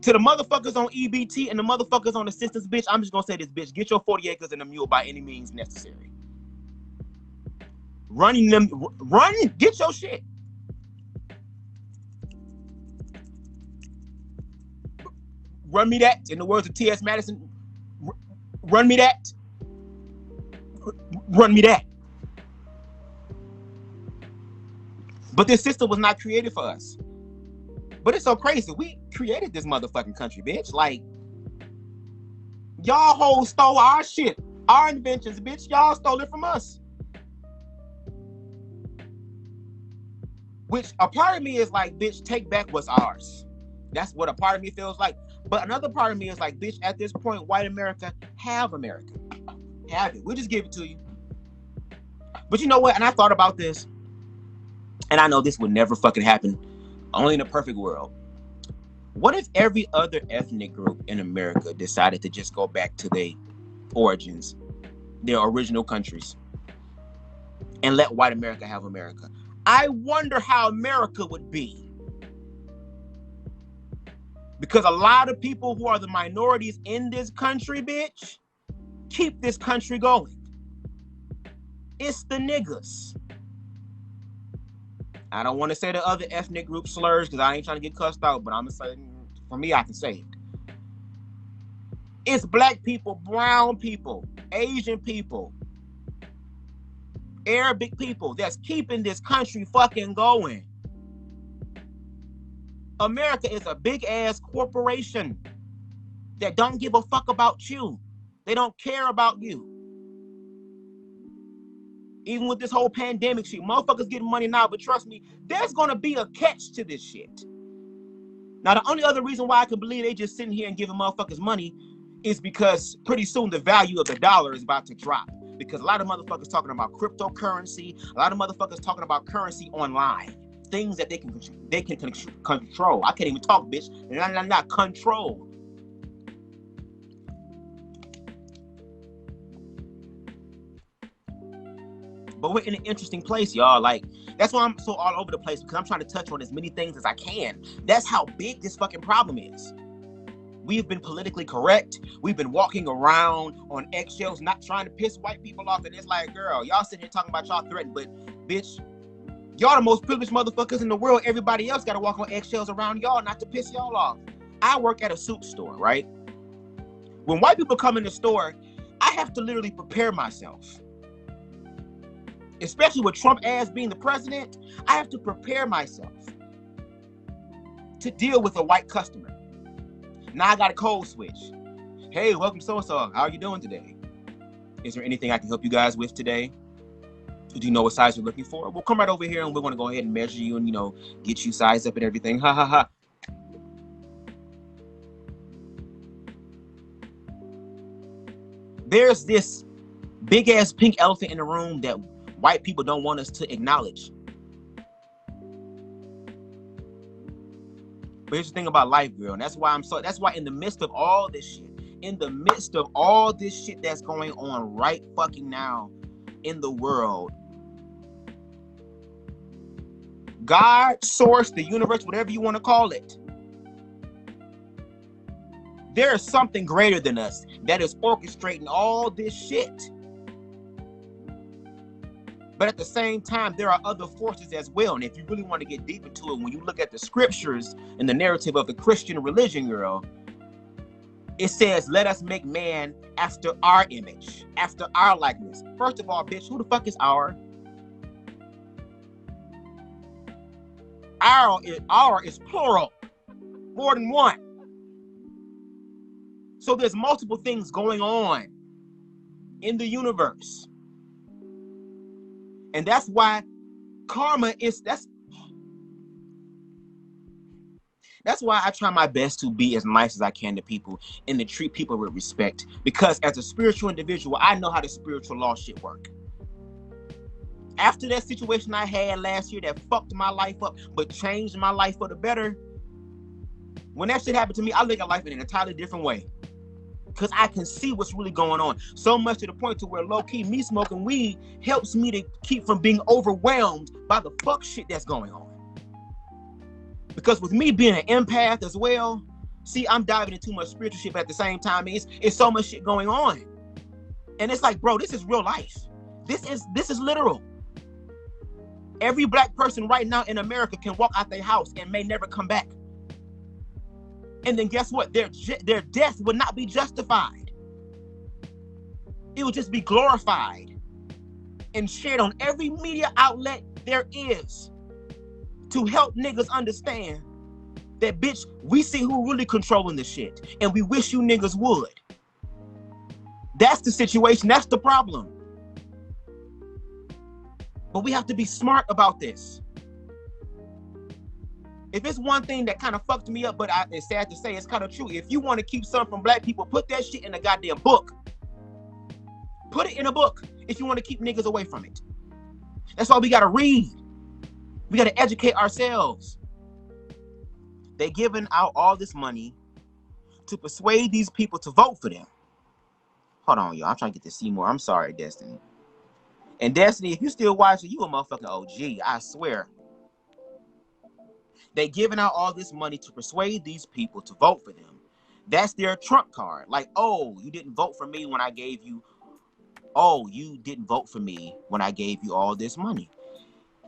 to the motherfuckers on EBT and the motherfuckers on assistance, bitch, I'm just gonna say this, bitch, get your 40 acres and a mule by any means necessary. Run, get your shit. Run me that, in the words of T.S. Madison, run me that. Run me that. But this system was not created for us. But it's so crazy. We created this motherfucking country, bitch. Like, y'all hoes stole our shit, our inventions, bitch. Y'all stole it from us. Which a part of me is like, bitch, take back what's ours. That's what a part of me feels like. But another part of me is like, bitch, at this point, white America, have America. Have it. We'll just give it to you. But you know what? And I thought about this. And I know this would never fucking happen. Only in a perfect world. What if every other ethnic group in America decided to just go back to their origins, their original countries, and let white America have America? I wonder how America would be. Because a lot of people who are the minorities in this country, bitch, keep this country going. It's the niggas. I don't want to say the other ethnic group slurs because I ain't trying to get cussed out, but I'm going to say, for me, I can say it. It's black people, brown people, Asian people, Arabic people that's keeping this country fucking going. America is a big ass corporation that don't give a fuck about you. They don't care about you. Even with this whole pandemic shit, motherfuckers getting money now, but trust me, there's gonna be a catch to this shit. Now, the only other reason why I can believe they just sitting here and giving motherfuckers money is because pretty soon the value of the dollar is about to drop. Because a lot of motherfuckers talking about cryptocurrency, a lot of motherfuckers talking about currency online, things that they can control. I can't even talk, bitch. Not control. But we're in an interesting place, y'all. Like, that's why I'm so all over the place, because I'm trying to touch on as many things as I can. That's how big this fucking problem is. We've been politically correct. We've been walking around on eggshells, not trying to piss white people off. And it's like, girl, y'all sitting here talking about y'all threatened, but bitch, y'all the most privileged motherfuckers in the world. Everybody else got to walk on eggshells around y'all not to piss y'all off. I work at a suit store, right? When white people come in the store, I have to literally prepare myself. Especially with Trump ass being the president, I have to prepare myself to deal with a white customer. Now I got a code switch. Hey, welcome so-and-so. How are you doing today? Is there anything I can help you guys with today? Do you know what size you're looking for? We'll come right over here and we're going to go ahead and measure you and, get you sized up and everything. Ha ha ha. There's this big ass pink elephant in the room that white people don't want us to acknowledge. But here's the thing about life, girl, and that's why in the midst of all this shit, that's going on right fucking now in the world, God, source, the universe, whatever you want to call it, there is something greater than us that is orchestrating all this shit. But at the same time, there are other forces as well. And if you really want to get deep into it, when you look at the scriptures and the narrative of the Christian religion, girl, it says, let us make man after our image, after our likeness. First of all, bitch, who the fuck is our? Our is plural, more than one. So there's multiple things going on in the universe. And that's why karma is, that's why I try my best to be as nice as I can to people and to treat people with respect. Because as a spiritual individual, I know how the spiritual law shit work. After that situation I had last year that fucked my life up, but changed my life for the better, when that shit happened to me, I look at life in an entirely different way. Because I can see what's really going on. So much to the point to where low-key me smoking weed helps me to keep from being overwhelmed by the fuck shit that's going on. Because with me being an empath as well, see, I'm diving into too much spiritual shit, but at the same time, it's so much shit going on. And it's like, bro, this is real life. This is literal. Every black person right now in America can walk out their house and may never come back. And then guess what? Their death would not be justified. It would just be glorified and shared on every media outlet there is to help niggas understand that, bitch, we see who really controlling the shit, and we wish you niggas would. That's the situation. That's the problem. But we have to be smart about this. If it's one thing that kind of fucked me up, but it's sad to say, it's kind of true. If you want to keep something from black people, put that shit in a goddamn book. Put it in a book if you want to keep niggas away from it. That's why we got to read. We got to educate ourselves. They giving out all this money to persuade these people to vote for them. Hold on, y'all. I'm trying to get to see more. I'm sorry, Destiny. And Destiny, if you still watching, you a motherfucking OG. I swear. They giving out all this money to persuade these people to vote for them. That's their trump card. Like, oh, you didn't vote for me when I gave you. Oh, you didn't vote for me when I gave you all this money.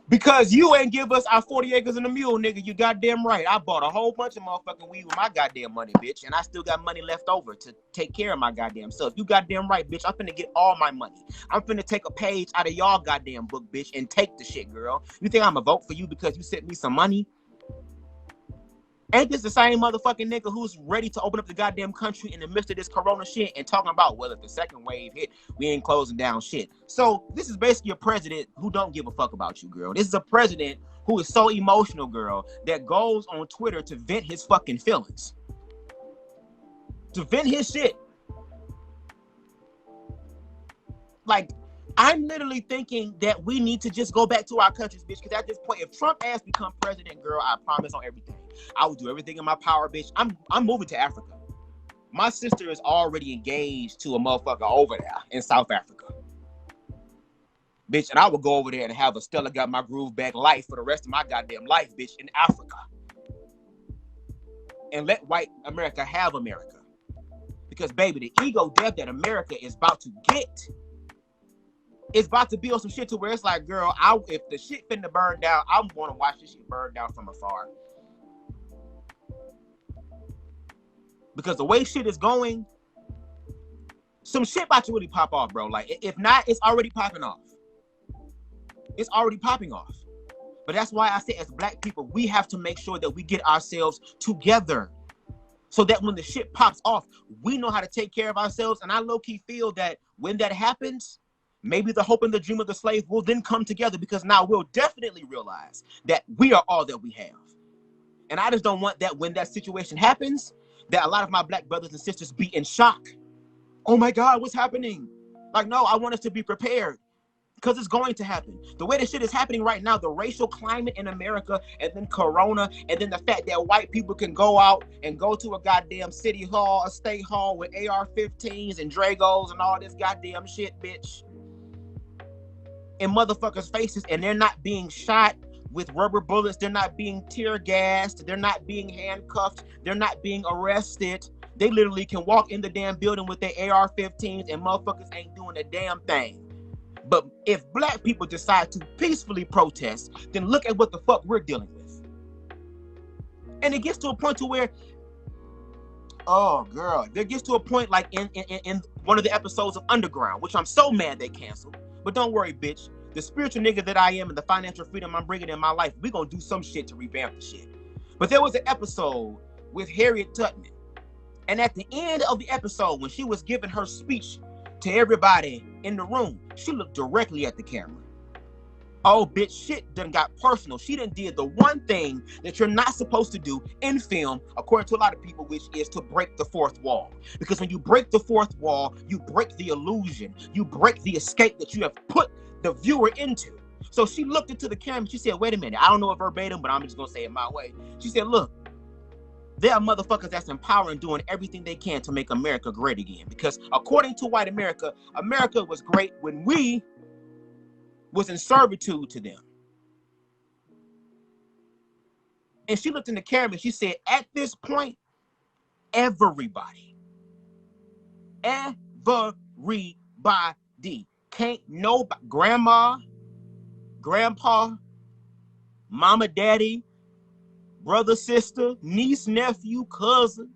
Because you ain't give us our 40 acres and a mule, nigga. You goddamn right. I bought a whole bunch of motherfucking weed with my goddamn money, bitch. And I still got money left over to take care of my goddamn self. You goddamn right, bitch. I'm finna get all my money. I'm finna take a page out of y'all goddamn book, bitch, and take the shit, girl. You think I'm gonna vote for you because you sent me some money? Ain't this the same motherfucking nigga who's ready to open up the goddamn country in the midst of this corona shit and talking about, well, if the second wave hit, we ain't closing down shit. So this is basically a president who don't give a fuck about you, girl. This is a president who is so emotional, girl, that goes on Twitter to vent his fucking feelings. To vent his shit. Like, I'm literally thinking that we need to just go back to our countries, bitch, because at this point, if Trump ass become president, girl, I promise on everything. I will do everything in my power, bitch. I'm moving to Africa. My sister is already engaged to a motherfucker over there in South Africa. bitch, and I would go over there and have a Stella Got My Groove Back life for the rest of my goddamn life, bitch, in Africa. And let white America have America. Because, baby, the ego death that America is about to get, it's about to be on some shit to where it's like, girl, if the shit finna burn down, I'm gonna watch this shit burn down from afar. Because the way shit is going, some shit about to really pop off, bro. Like, if not, it's already popping off. It's already popping off. But that's why I say, as black people, we have to make sure that we get ourselves together so that when the shit pops off, we know how to take care of ourselves. And I low-key feel that when that happens, maybe the hope and the dream of the slave will then come together, because now we'll definitely realize that we are all that we have. And I just don't want that when that situation happens, that a lot of my black brothers and sisters be in shock. Oh my God, what's happening? Like, no, I want us to be prepared, because it's going to happen. The way this shit is happening right now, the racial climate in America, and then Corona, and then the fact that white people can go out and go to a goddamn city hall, a state hall with AR-15s and Dragos and all this goddamn shit, bitch, in motherfuckers' faces, and they're not being shot with rubber bullets, they're not being tear gassed, they're not being handcuffed, they're not being arrested. They literally can walk in the damn building with their AR-15s and motherfuckers ain't doing a damn thing. But if black people decide to peacefully protest, then look at what the fuck we're dealing with. And it gets to a point to where, oh girl, there gets to a point like in one of the episodes of Underground, which I'm so mad they canceled. But don't worry, bitch. The spiritual nigga that I am and the financial freedom I'm bringing in my life, we gonna do some shit to revamp the shit. But there was an episode with Harriet Tubman. And at the end of the episode, when she was giving her speech to everybody in the room, she looked directly at the camera. Oh, bitch, shit done got personal. She done did the one thing that you're not supposed to do in film, according to a lot of people, which is to break the fourth wall. Because when you break the fourth wall, you break the illusion. You break the escape that you have put the viewer into. So she looked into the camera and she said, wait a minute, I don't know it verbatim, but I'm just gonna say it my way. She said, look, there are motherfuckers that's empowering, doing everything they can to make America great again. Because according to white America, America was great when we was in servitude to them. And she looked in the camera and she said, at this point, everybody, can't nobody, grandma, grandpa, mama, daddy, brother, sister, niece, nephew, cousin,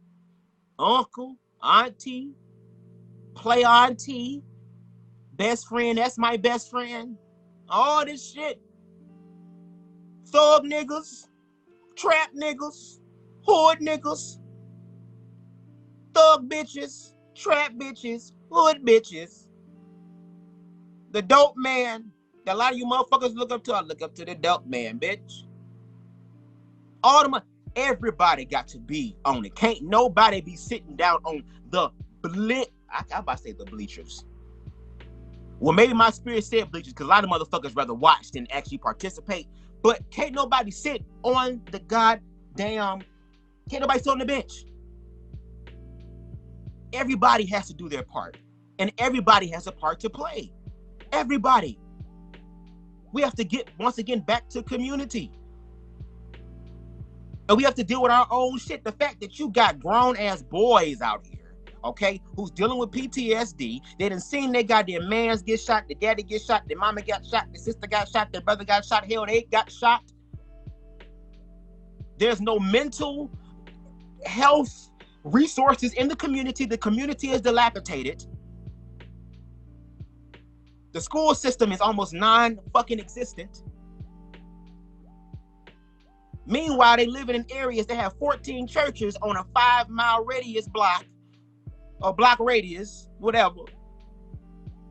uncle, auntie, play auntie, best friend, that's my best friend, all this shit. Thug niggas, trap niggas, hood niggas, thug bitches, trap bitches, hood bitches, the dope man that a lot of you motherfuckers look up to. I look up to the dope man, bitch. All the money, everybody got to be on it. Can't nobody be sitting down on the I'm about to say the bleachers. Well, maybe my spirit said bleachers because a lot of motherfuckers rather watch than actually participate. But can't nobody sit on the can't nobody sit on the bench. Everybody has to do their part. And everybody has a part to play. Everybody. We have to get, once again, back to community. And we have to deal with our own shit. The fact that you got grown-ass boys out here, okay, who's dealing with PTSD. They done seen their goddamn mans get shot, their daddy get shot, their mama got shot, their sister got shot, their brother got shot, hell, they got shot. There's no mental health resources in the community. The community is dilapidated. The school system is almost non-fucking existent. Meanwhile, they live in areas that have 14 churches on a 5-mile radius block, or block radius, whatever.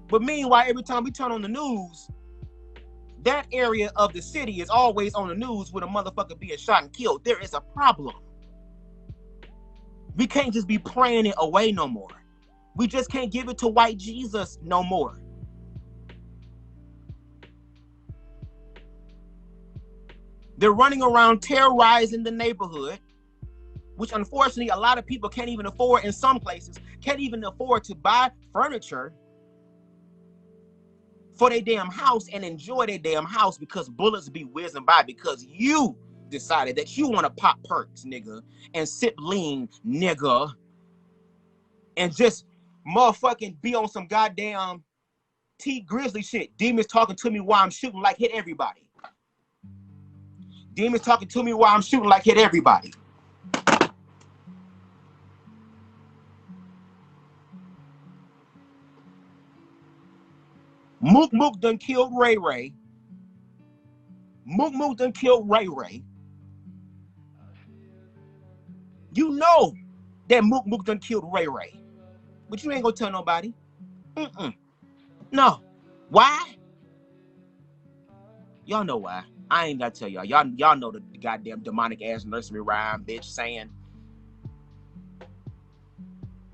But meanwhile, every time we turn on the news, that area of the city is always on the news with a motherfucker being shot and killed. There is a problem. We can't just be praying it away no more. We just can't give it to white Jesus no more. They're running around terrorizing the neighborhood, which unfortunately a lot of people can't even afford, in some places, can't even afford to buy furniture for their damn house and enjoy their damn house because bullets be whizzing by because you decided that you want to pop perks, nigga, and sip lean, nigga, and just motherfucking be on some goddamn T Grizzly shit. Demons talking to me while I'm shooting like hit everybody. Demons talking to me while I'm shooting like hit everybody. Mook Mook done killed Ray Ray. Mook Mook done killed Ray Ray. You know that Mook Mook done killed Ray Ray. But you ain't gonna tell nobody. No. Why? Y'all know why. I ain't gotta tell y'all. Y'all know the goddamn demonic ass nursery rhyme bitch saying.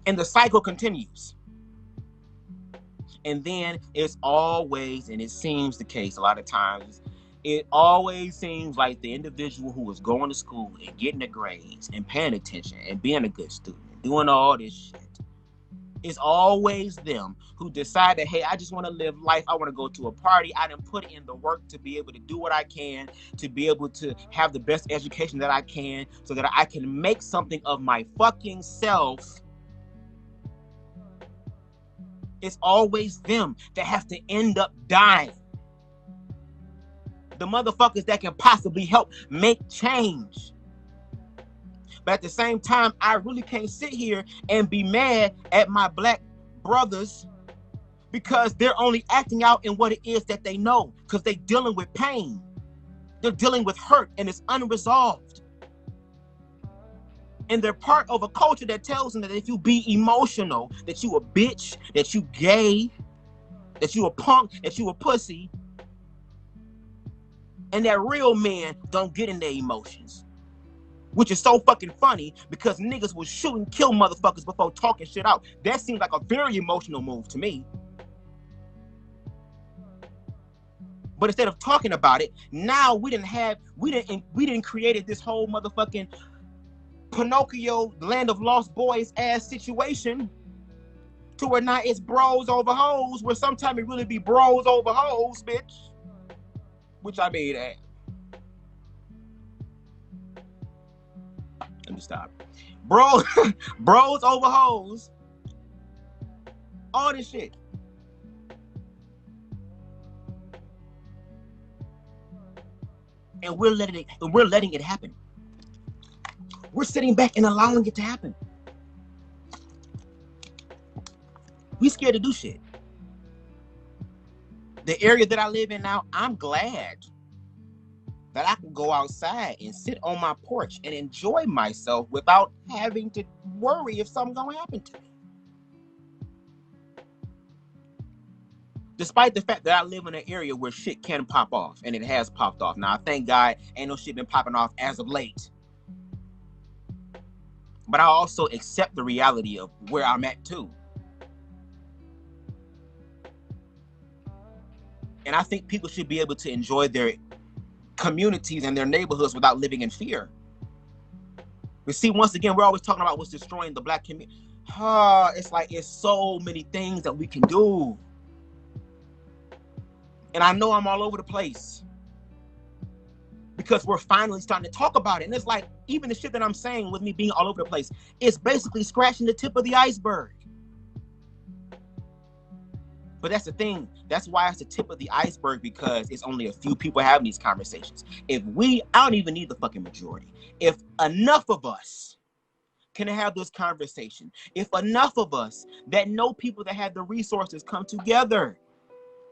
And the cycle continues. And then it's always, and it seems the case a lot of times, it always seems like the individual who is going to school and getting the grades and paying attention and being a good student and doing all this shit, it's always them who decide that, hey, I just want to live life. I want to go to a party. I done put in the work to be able to do what I can, to be able to have the best education that I can so that I can make something of my fucking self. It's always them that have to end up dying. The motherfuckers that can possibly help make change. But at the same time, I really can't sit here and be mad at my black brothers because they're only acting out in what it is that they know, because they're dealing with pain. They're dealing with hurt and it's unresolved. And they're part of a culture that tells them that if you be emotional, that you a bitch, that you gay, that you a punk, that you a pussy. And that real men don't get in their emotions. Which is so fucking funny because niggas will shoot and kill motherfuckers before talking shit out. That seems like a very emotional move to me. But instead of talking about it, now we didn't created this whole motherfucking Pinocchio land of lost boys ass situation to where now it's bros over hoes, where sometimes it really be bros over hoes, bitch. Which I mean, let me stop. Bros over hoes. All this shit. And we're letting it happen. We're sitting back and allowing it to happen. We scared to do shit. The area that I live in now, I'm glad that I can go outside and sit on my porch and enjoy myself without having to worry if something's gonna happen to me. Despite the fact that I live in an area where shit can pop off, and it has popped off. Now, thank God, ain't no shit been popping off as of late. But I also accept the reality of where I'm at too. And I think people should be able to enjoy their communities and their neighborhoods without living in fear. We see, once again, we're always talking about what's destroying the black community. It's like, it's so many things that we can do. And I know I'm all over the place because we're finally starting to talk about it. And it's like, even the shit that I'm saying with me being all over the place, it's basically scratching the tip of the iceberg. But that's the thing. That's why it's the tip of the iceberg, because it's only a few people having these conversations. I don't even need the fucking majority. If enough of us can have this conversation, if enough of us that know people that have the resources come together,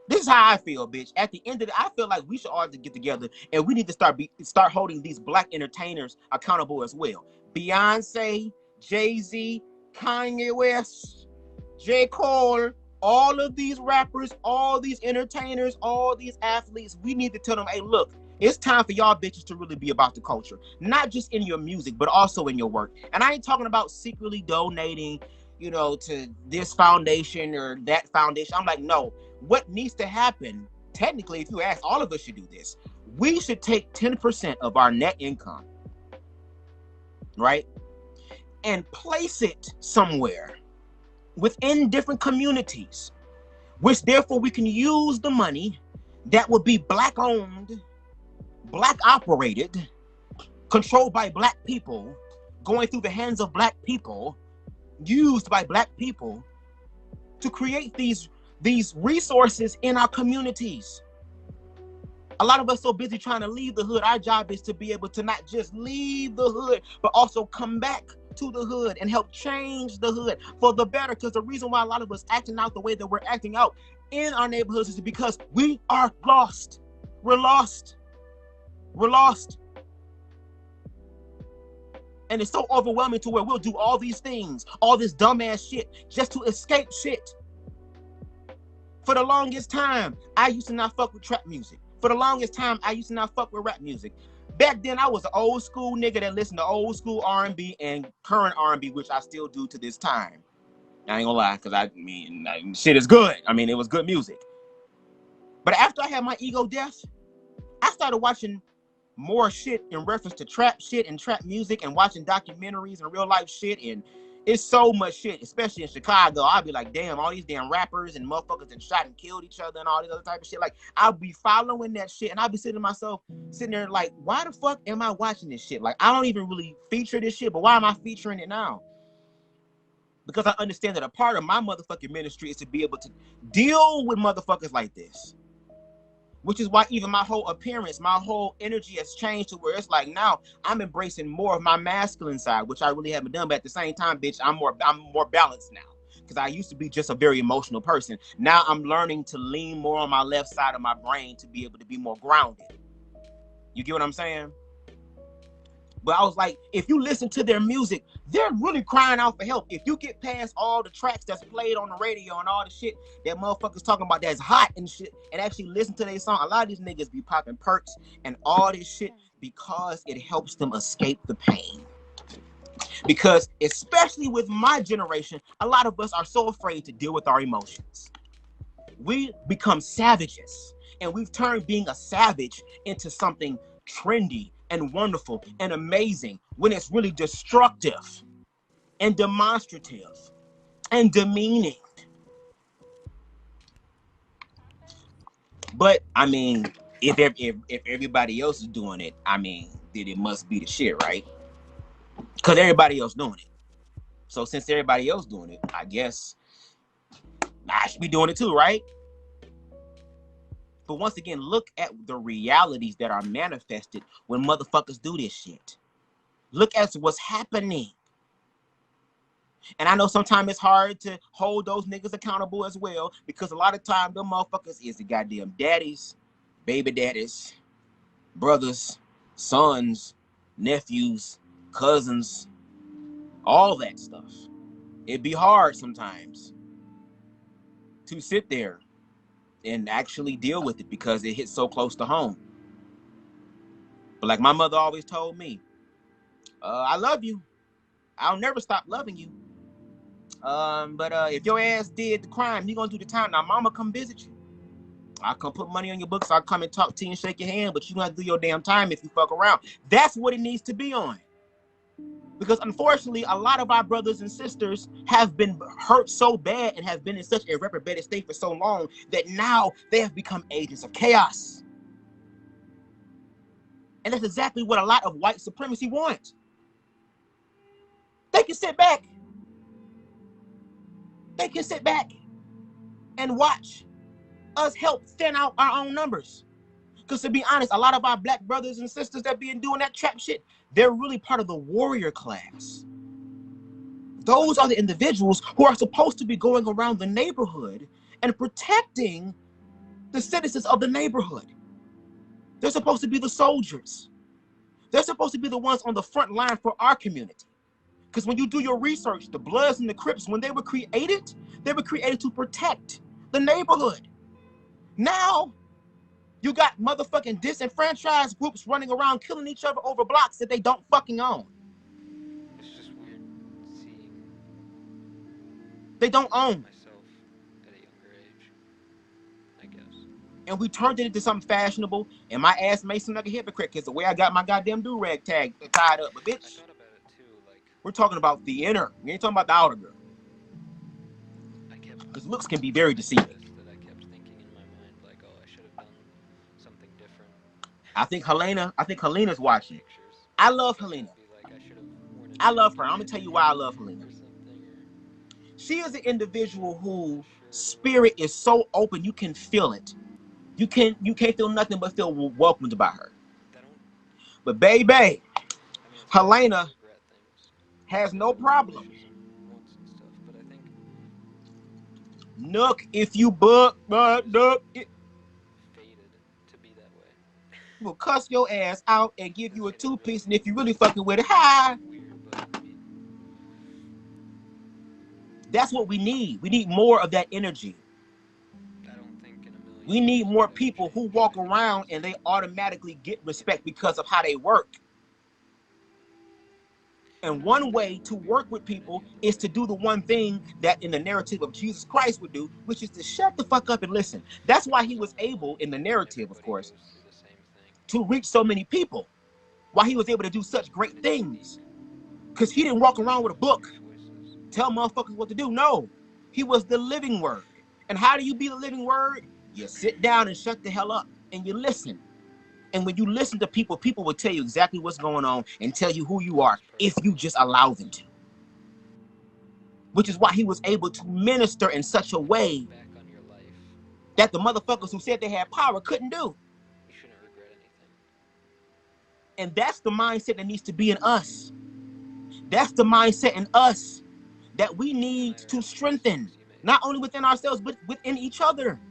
this is how I feel, bitch. At the end of it, I feel like we should all get together and we need to start holding these black entertainers accountable as well. Beyonce, Jay-Z, Kanye West, J. Cole, all of these rappers, all these entertainers, all these athletes, we need to tell them, hey, look, it's time for y'all bitches to really be about the culture. Not just in your music, but also in your work. And I ain't talking about secretly donating, to this foundation or that foundation. I'm like, no. What needs to happen, technically, if you ask, all of us should do this. We should take 10% of our net income, right? And place it somewhere within different communities which therefore we can use the money that would be black owned, black operated, controlled by black people, going through the hands of black people, used by black people to create these resources in our communities. A lot of us so busy trying to leave the hood. Our job is to be able to not just leave the hood, but also come back to the hood and help change the hood for the better. Because the reason why a lot of us acting out the way that we're acting out in our neighborhoods is because we are lost. We're lost. We're lost. And it's so overwhelming to where we'll do all these things, all this dumbass shit, just to escape shit. For the longest time, I used to not fuck with trap music. For the longest time, I used to not fuck with rap music. Back then, I was an old school nigga that listened to old school R&B and current R&B, which I still do to this time. I ain't gonna lie, because I mean, shit is good. I mean, it was good music. But after I had my ego death, I started watching more shit in reference to trap shit and trap music and watching documentaries and real life shit, and it's so much shit, especially in Chicago. I'll be like, damn, all these damn rappers and motherfuckers that shot and killed each other and all this other type of shit. Like, I'll be following that shit and I'll be sitting there like, why the fuck am I watching this shit? Like, I don't even really feature this shit, but why am I featuring it now? Because I understand that a part of my motherfucking ministry is to be able to deal with motherfuckers like this. Which is why even my whole appearance, my whole energy has changed to where it's like now I'm embracing more of my masculine side, which I really haven't done. But at the same time, bitch, I'm more balanced now. Because I used to be just a very emotional person. Now I'm learning to lean more on my left side of my brain to be able to be more grounded. You get what I'm saying? But I was like, if you listen to their music, they're really crying out for help. If you get past all the tracks that's played on the radio and all the shit that motherfuckers talking about that's hot and shit, and actually listen to their song, a lot of these niggas be popping perks and all this shit because it helps them escape the pain. Because especially with my generation, a lot of us are so afraid to deal with our emotions. We become savages, and we've turned being a savage into something trendy and wonderful and amazing when it's really destructive and demonstrative and demeaning. But I mean, if everybody else is doing it, I mean, then it must be the shit, right? Because everybody else doing it. So since everybody else doing it, I guess I should be doing it too, right? But once again, look at the realities that are manifested when motherfuckers do this shit. Look at what's happening. And I know sometimes it's hard to hold those niggas accountable as well, because a lot of times them motherfuckers is the goddamn daddies, baby daddies, brothers, sons, nephews, cousins, all that stuff. It'd be hard sometimes to sit there and actually deal with it because it hits so close to home. But like my mother always told me, I love you. I'll never stop loving you. But if your ass did the crime, you gonna do the time. Now mama come visit you. I'll come put money on your books. I'll come and talk to you and shake your hand, but you gonna have to do your damn time if you fuck around. That's what it needs to be on. Because unfortunately, a lot of our brothers and sisters have been hurt so bad and have been in such a reprobated state for so long that now they have become agents of chaos. And that's exactly what a lot of white supremacy wants. They can sit back. They can sit back and watch us help thin out our own numbers. Because to be honest, a lot of our black brothers and sisters that be doing that trap shit, they're really part of the warrior class. Those are the individuals who are supposed to be going around the neighborhood and protecting the citizens of the neighborhood. They're supposed to be the soldiers. They're supposed to be the ones on the front line for our community. Because when you do your research, the Bloods and the Crips, when they were created to protect the neighborhood. Now, you got motherfucking disenfranchised groups running around killing each other over blocks that they don't fucking own. It's just weird seeing They don't own. myself at a younger age, I guess. And we turned it into something fashionable, and my ass may seem like a hypocrite because the way I got my goddamn do-rag tag tied up. But bitch, I thought about it too, like we're talking about the inner. We ain't talking about the outer girl. I kept Because looks can be very deceiving. that I I think Helena's watching. Pictures. I love Guess Helena. she'd be like, I should have worn a I love jacket her. I'm gonna tell you why I love Helena. or something, or She is an individual a who shirt. spirit is so open you can feel it. You can't feel nothing but feel welcomed by her. I don't. But baby, I mean, it's not like I Helena regret things. has I've no done problem. shitty once and stuff, but I think Nook, if you book, but Nook, it fated to be that way. will cuss your ass out and give you This a shit ain't really two-piece. And if you really fucking with it, hi. weird, but I mean, That's what we need. We need more of that energy. I don't think in a million We need years more I'm gonna people who change. walk I think around she's and they just automatically get respect giving me because of how they work. And I one think way it to would be work worth with it people any other is way. to do the one thing that in the narrative of Jesus Christ would do, which is to shut the fuck up and listen. That's why he was able, in the narrative, of Everybody course, goes through the same thing. to reach so many people. Why he was able to do such great It's things. unique. Because he didn't walk around with a book, Your choices. tell motherfuckers what to do. No, he was the living word. And how do you be the living word? You sit down and shut the hell up and you listen. And when you listen to people, people will tell you exactly what's going on and tell you who you This are is if perfect. you just allow them to. Which is why he was able to minister in such a When you way look back on your life, that the motherfuckers who said they had power couldn't do. you shouldn't regret anything. And that's the mindset that needs to be in us. That's the mindset in us that we No need matter to how many strengthen, mistakes you made. not only within ourselves, but within each other.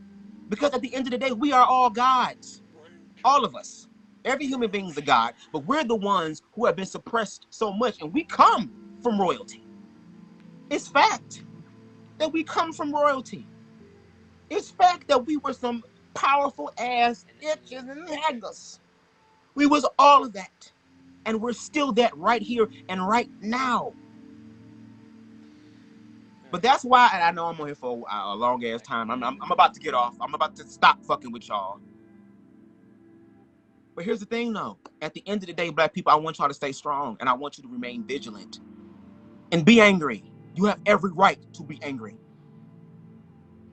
Because at the end of the day, we are all gods. One All of us. Every human being is a god, but we're the ones who have been suppressed so much, and we come from royalty. It's fact that we come from royalty. It's fact that we were some powerful ass enemies itches of and perfection. haggers. We was all of that. And we're still that right here and right now. But Alright, that's why, and I know I'm on here for a long ass time. I'm about to get off. I'm about to stop fucking with y'all. But here's the thing, though. At the end of the day, black people, I want y'all to stay strong, and I want you to remain vigilant and be angry. You have every right to be angry,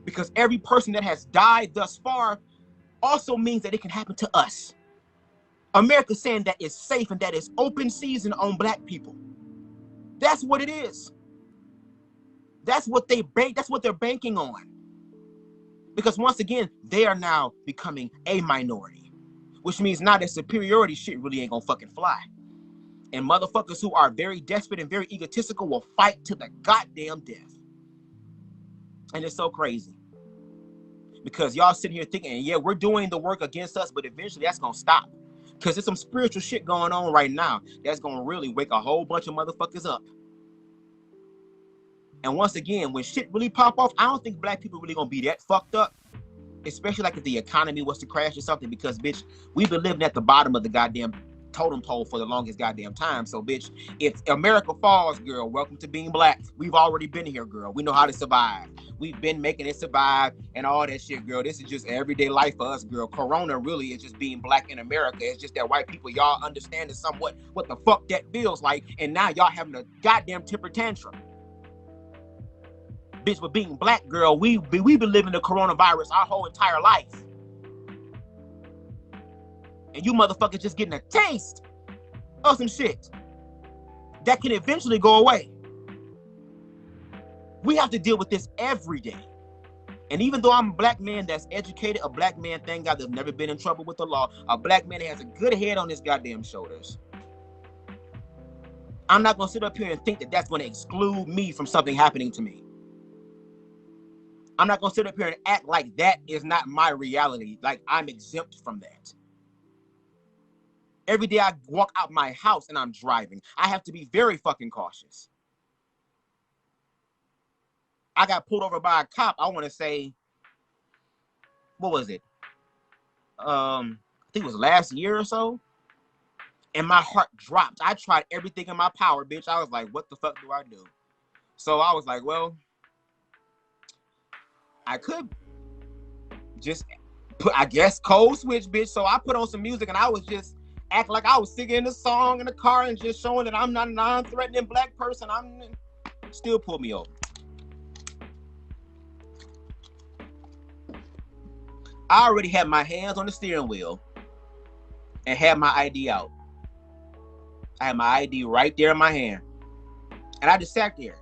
because every person that has died thus far also means that it can happen to us. America's saying that it's safe and that it's open season on black people. That's what it is. That's what they bank. That's what they're banking on. Because once again, they are now becoming a minority, which means now that superiority shit really ain't gonna fucking fly. And motherfuckers who are very desperate and very egotistical will fight to the goddamn death. And it's so crazy. Because y'all sitting here thinking, yeah, we're doing the work against us, but eventually that's gonna stop. Because there's some spiritual shit going on right now that's gonna really wake a whole bunch of motherfuckers up. And once again, when shit really pop off, I don't think black people really gonna be that fucked up. Especially like if the economy was to crash or something, because bitch, we've been living at the bottom of the goddamn totem pole for the longest goddamn time. So bitch, if America falls, girl, welcome to being black. We've already been here, girl. We know how to survive. We've been making it survive and all that shit, girl. This is just everyday life for us, girl. Corona really is just being black in America. It's just that white people, y'all understand somewhat what the fuck that feels like, and now y'all having a goddamn temper tantrum. Bitch, with being black, girl, we've been living the coronavirus our whole entire life. And you motherfuckers just getting a taste of some shit that can eventually go away. We have to deal with this every day. And even though I'm a black man that's educated, a black man, thank God, that's never been in trouble with the law, a black man that has a good head on his goddamn shoulders, I'm not going to sit up here and think that that's going to exclude me from something happening to me. I'm not going to sit up here and act like that is not my reality, like I'm exempt from that. Every day I walk out my house and I'm driving, I have to be very fucking cautious. I got pulled over by a cop, I want to say, what was it? I think it was last year or so. And my heart dropped. I tried everything in my power, bitch. I was like, what the fuck do I do? So I was like, well, I could just put, I guess, code switch, bitch. So I put on some music and I was just act like I was singing the song in the car and just showing that I'm not a non-threatening black person. I'm still pull me over. I already had my hands on the steering wheel. and had my ID out. I had my ID right there in my hand. And I just sat there.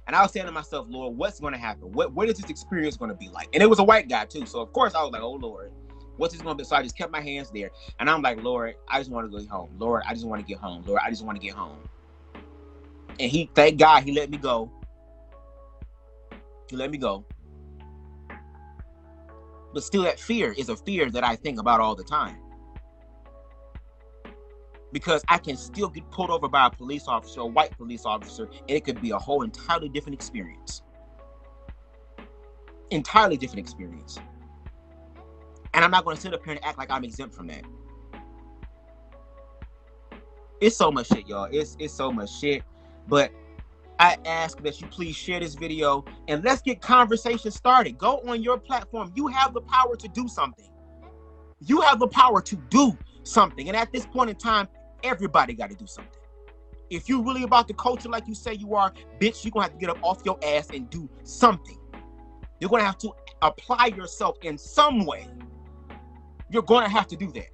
And I was saying to myself, Lord, what's going to happen? What is this experience going to be like? And it was a white guy too. So of course I was like, oh Lord, what's this going to be? So I just kept my hands there. And I'm like, Lord, I just want to go home. Lord, I just want to get home. Lord, I just want to get home. And thank God, he let me go. He let me go. But still, that fear is a fear that I think about all the time. Because I can still get pulled over by a police officer, a white police officer, and it could be a whole entirely different experience. Entirely different experience. And I'm not going to sit up here and act like I'm exempt from that. It's so much shit, y'all. It's so much shit. But I ask that you please share this video and let's get conversation started. Go on your platform. You have the power to do something. You have the power to do something. And at this point in time, everybody got to do something. If you're really about the culture like you say you are, bitch, you're going to have to get up off your ass and do something. You're going to have to apply yourself in some way. You're going to have to do that.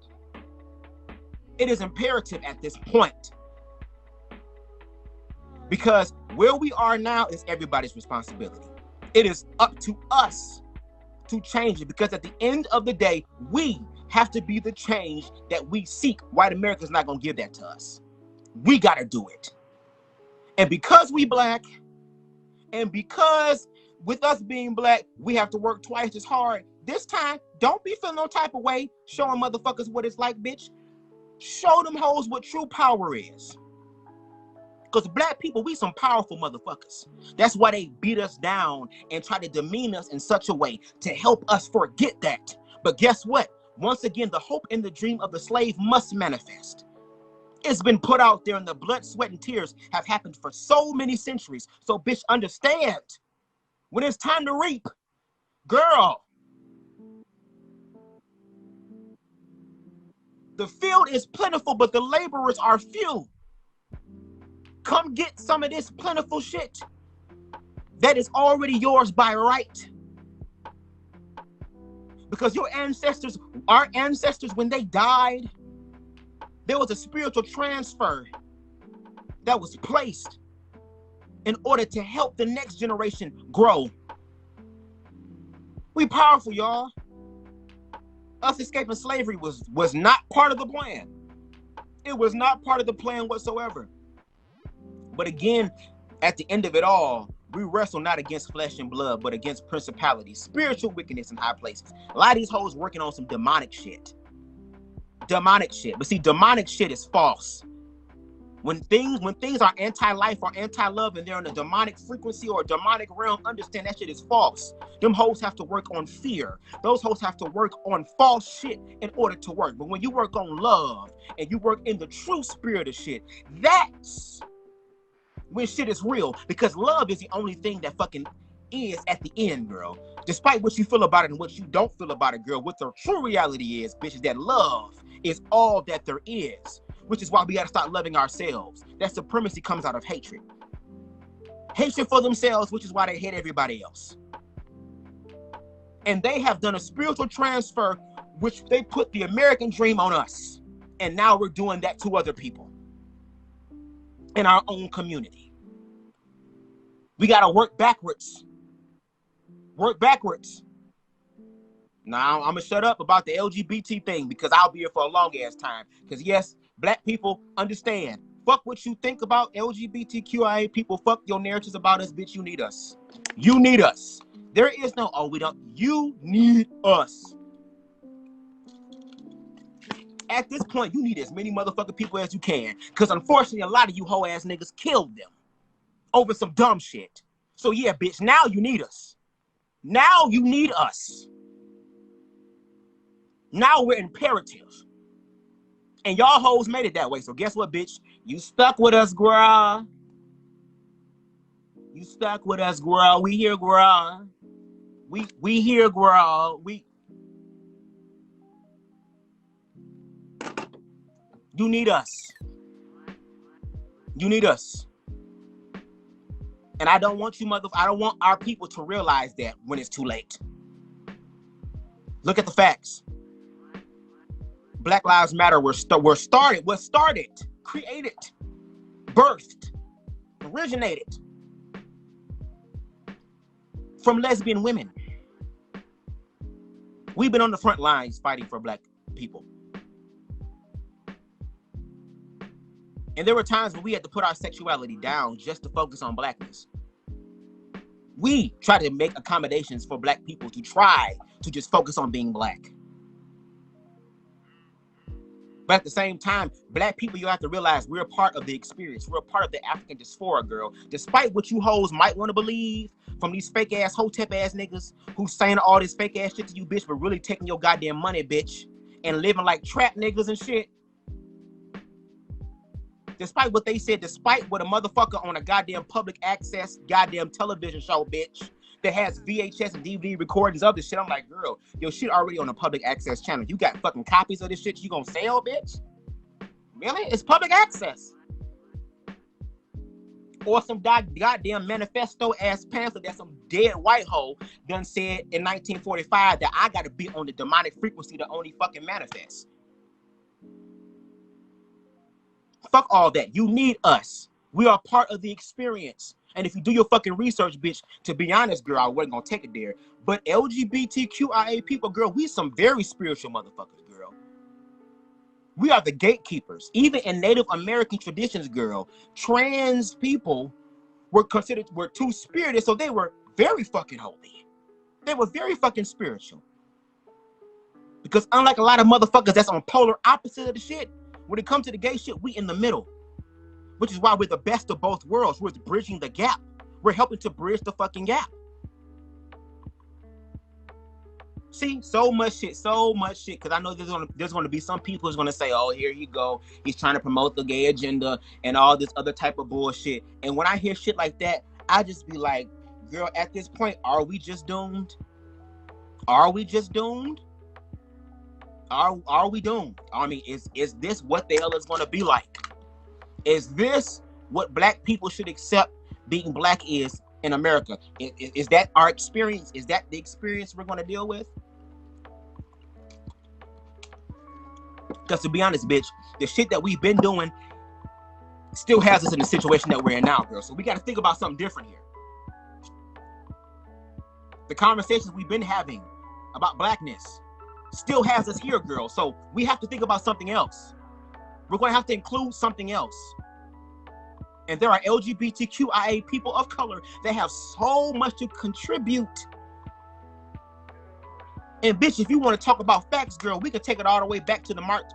It is imperative at this point. Because where we are now is everybody's responsibility. It is up to us to change it. Because at the end of the day, we have to be the change that we seek. White America's not going to give that to us. We got to do it. And because we black, and because with us being black, we have to work twice as hard. This time, don't be feeling no type of way showing motherfuckers what it's like, bitch. Show them hoes what true power is. Because black people, we some powerful motherfuckers. That's why they beat us down and try to demean us in such a way to help us forget that. But guess what? Once again, the hope and the dream of the slave must manifest. It's been put out there, and the blood, sweat, and tears have happened for so many centuries. So, bitch, understand. When it's time to reap, girl, the field is plentiful, but the laborers are few. Come get some of this plentiful shit that is already yours by right. Because your ancestors, our ancestors, when they died, there was a spiritual transfer that was placed in order to help the next generation grow. We powerful, y'all. Us escaping slavery was not part of the plan. It was not part of the plan whatsoever. But again, at the end of it all, we wrestle not against flesh and blood, but against principalities, spiritual wickedness in high places. A lot of these hoes working on some demonic shit. Demonic shit. But see, demonic shit is false. When things are anti-life or anti-love and they're in a demonic frequency or a demonic realm, understand that shit is false. Them hoes have to work on fear. Those hoes have to work on false shit in order to work. But when you work on love and you work in the true spirit of shit, that's when shit is real. Because love is the only thing that fucking is at the end, girl. Despite what you feel about it and what you don't feel about it, girl, what the true reality is, bitch, is that love is all that there is. Which is why we gotta start loving ourselves. That supremacy comes out of hatred. Hatred for themselves, which is why they hate everybody else. And they have done a spiritual transfer, which they put the American dream on us. And now we're doing that to other people in our own community. We gotta work backwards. Work backwards. Now, I'm gonna shut up about the LGBT thing because I'll be here for a long ass time. Because yes, black people, understand. Fuck what you think about LGBTQIA people. Fuck your narratives about us, bitch. You need us. You need us. There is no, oh, we don't. You need us. At this point, you need as many motherfucking people as you can. Because unfortunately, a lot of you hoe ass niggas killed them over some dumb shit. So yeah, bitch, now you need us. Now you need us. Now we're imperative. And y'all hoes made it that way. So guess what, bitch? You stuck with us, girl. You stuck with us, girl. We here, girl. We here, girl. You need us. You need us. And I don't want I don't want our people to realize that when it's too late. Look at the facts. Black Lives Matter was started, created, birthed, originated from lesbian women. We've been on the front lines fighting for black people. And there were times when we had to put our sexuality down just to focus on blackness. We try to make accommodations for black people to try to just focus on being black. But at the same time, black people, you have to realize we're a part of the experience. We're a part of the African diaspora, girl. Despite what you hoes might want to believe from these fake ass, hotep ass niggas who's saying all this fake ass shit to you, bitch, but really taking your goddamn money, bitch, and living like trap niggas and shit. Despite what they said, despite what a motherfucker on a goddamn public access goddamn television show, bitch, that has VHS and DVD recordings of this shit. I'm like, girl, your shit already on a public access channel. You got fucking copies of this shit you gonna sell, bitch? Really? It's public access. Or some goddamn manifesto ass pamphlet that some dead white hoe done said in 1945 that I gotta be on the demonic frequency to only fucking manifest. Fuck all that. You need us. We are part of the experience. And if you do your fucking research, bitch, to be honest, girl, I wasn't gonna take it there. But LGBTQIA people, girl, we some very spiritual motherfuckers, girl. We are the gatekeepers. Even in Native American traditions, girl, trans people were too spirited, so they were very fucking holy. They were very fucking spiritual. Because unlike a lot of motherfuckers that's on polar opposite of the shit, when it comes to the gay shit, we in the middle. Which is why we're the best of both worlds. We're bridging the gap. We're helping to bridge the fucking gap. See, so much shit. Because I know there's gonna be some people who's gonna say, oh, here you go. He's trying to promote the gay agenda and all this other type of bullshit. And when I hear shit like that, I just be like, girl, at this point, are we just doomed? Are we just doomed? Are we doomed? I mean, is this what the hell is gonna be like? Is this what black people should accept being black is in America? Is that our experience? Is that the experience we're going to deal with? Because to be honest, bitch, the shit that we've been doing still has us in the situation that we're in now, girl. So we got to think about something different here. The conversations we've been having about blackness still has us here, girl. So we have to think about something else. We're going to have to include something else. And there are LGBTQIA people of color that have so much to contribute. And bitch, if you want to talk about facts, girl, we could take it all the way back to the March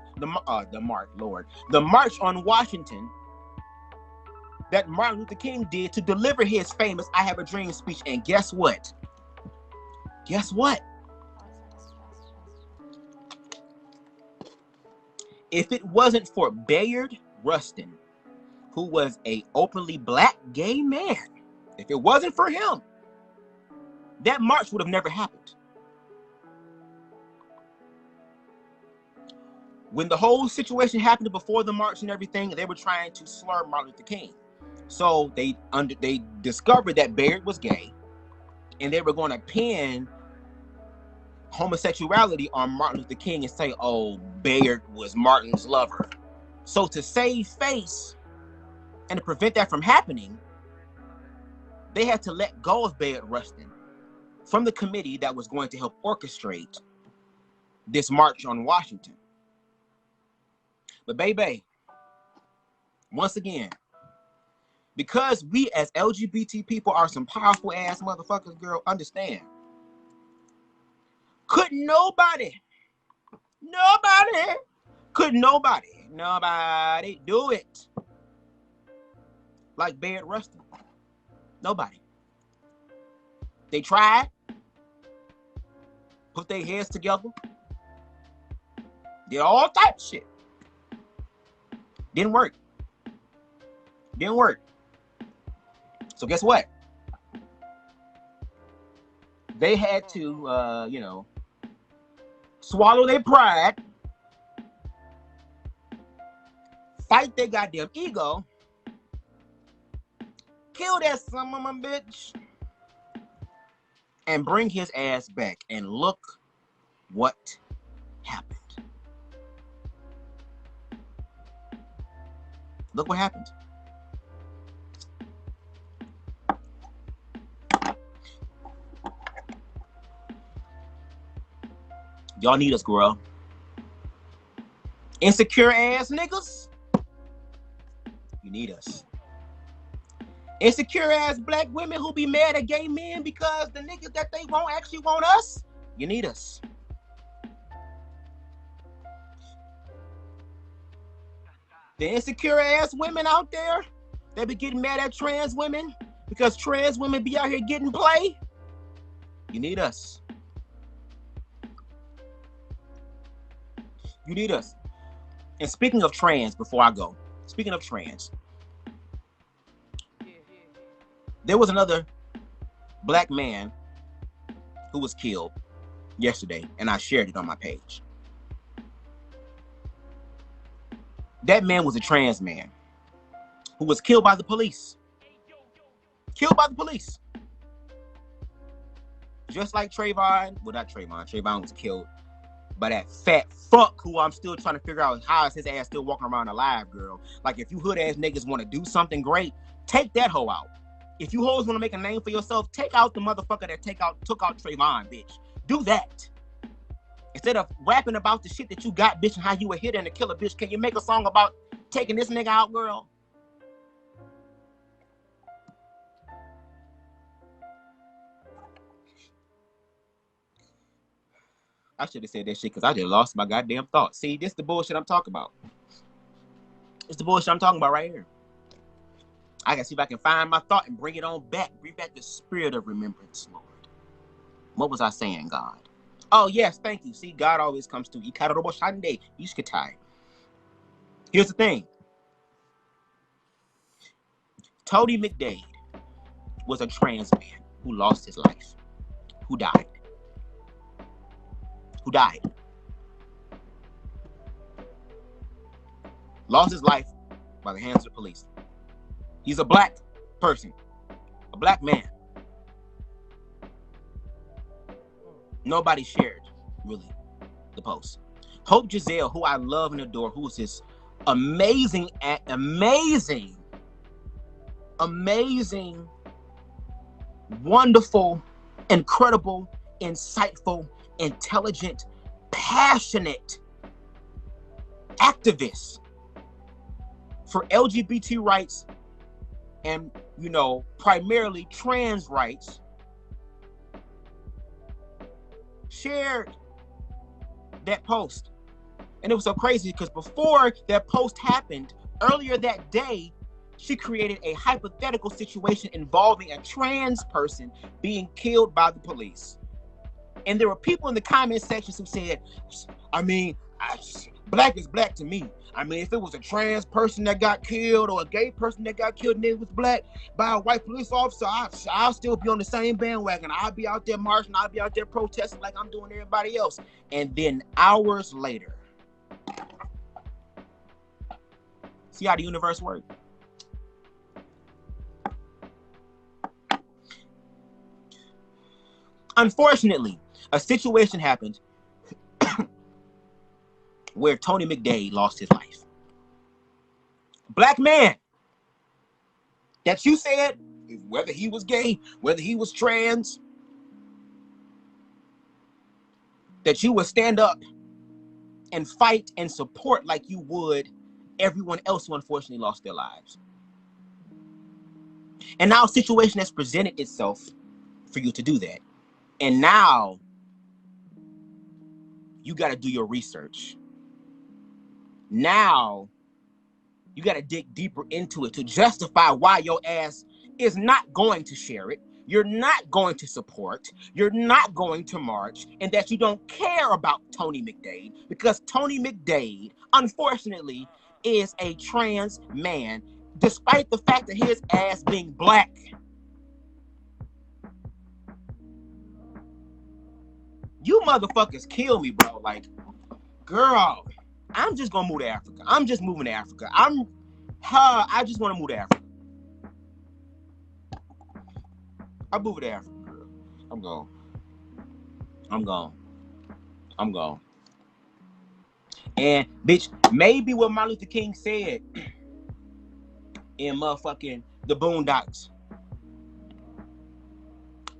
on Washington that Martin Luther King did to deliver his famous I Have a Dream speech. And guess what? Guess what? If it wasn't for Bayard Rustin, who was a openly black gay man, if it wasn't for him, that march would have never happened. When the whole situation happened before the march and everything, they were trying to slur Martin Luther King. So they discovered that Bayard was gay, and they were going to pin homosexuality on Martin Luther King and say, oh, Bayard was Martin's lover. So to save face and to prevent that from happening, they had to let go of Bayard Rustin from the committee that was going to help orchestrate this march on Washington. But baby, once again, because we as LGBT people are some powerful ass motherfuckers, girl, understand. Could nobody do it like Bayard Rustin. Nobody. They tried, put their heads together, did all types of shit. Didn't work. So guess what? They had to, swallow their pride, fight their goddamn ego, kill that son of a bitch, and bring his ass back. And look what happened. Look what happened. Y'all need us, girl. Insecure ass niggas. You need us. Insecure ass black women who be mad at gay men because the niggas that they want actually want us. You need us. The insecure ass women out there that be getting mad at trans women because trans women be out here getting play. You need us. You need us. And speaking of trans, before I go, speaking of trans, there was another black man who was killed yesterday, and I shared it on my page. That man was a trans man who was killed by the police. Killed by the police. Just like Trayvon. Well, not Trayvon. Trayvon was killed by that fat fuck who I'm still trying to figure out how is his ass still walking around alive, girl. Like, if you hood ass niggas want to do something great, take that hoe out. If you hoes want to make a name for yourself, take out the motherfucker that took out Trayvon, bitch. Do that. Instead of rapping about the shit that you got, bitch, and how you a hit and a killer, bitch, can you make a song about taking this nigga out, girl? I should have said that shit because I just lost my goddamn thoughts. See, this is the bullshit I'm talking about. It's the bullshit I'm talking about right here. I gotta see if I can find my thought and bring it on back. Bring back the spirit of remembrance, Lord. What was I saying, God? Oh, yes, thank you. See, God always comes through. Here's the thing. Tony McDade was a trans man who lost his life, who died. Lost his life by the hands of the police. He's a black person, a black man. Nobody shared, really, the post. Hope Giselle, who I love and adore, who is this amazing, wonderful, incredible, insightful, intelligent, passionate activist for LGBT rights and, you know, primarily trans rights, shared that post. And it was so crazy because before that post happened, earlier that day, she created a hypothetical situation involving a trans person being killed by the police. And there were people in the comment sections who said, I mean, black is black to me. I mean, if it was a trans person that got killed or a gay person that got killed and it was black by a white police officer, I'll still be on the same bandwagon. I'll be out there marching. I'll be out there protesting like I'm doing everybody else. And then hours later, see how the universe works? Unfortunately, a situation happened where Tony McDade lost his life. Black man that you said, whether he was gay, whether he was trans, that you would stand up and fight and support like you would everyone else who unfortunately lost their lives. And now a situation has presented itself for you to do that. And now you got to do your research. Now you got to dig deeper into it to justify why your ass is not going to share it. You're not going to support. You're not going to march, and that you don't care about Tony McDade because Tony McDade, unfortunately, is a trans man, despite the fact that his ass being black. You motherfuckers kill me, bro. Like, girl, I'm just gonna move to Africa. I'm just moving to Africa. I just want to move to Africa. I'm moving to Africa, girl. I'm gone. And bitch, maybe what Martin Luther King said in motherfucking the Boondocks.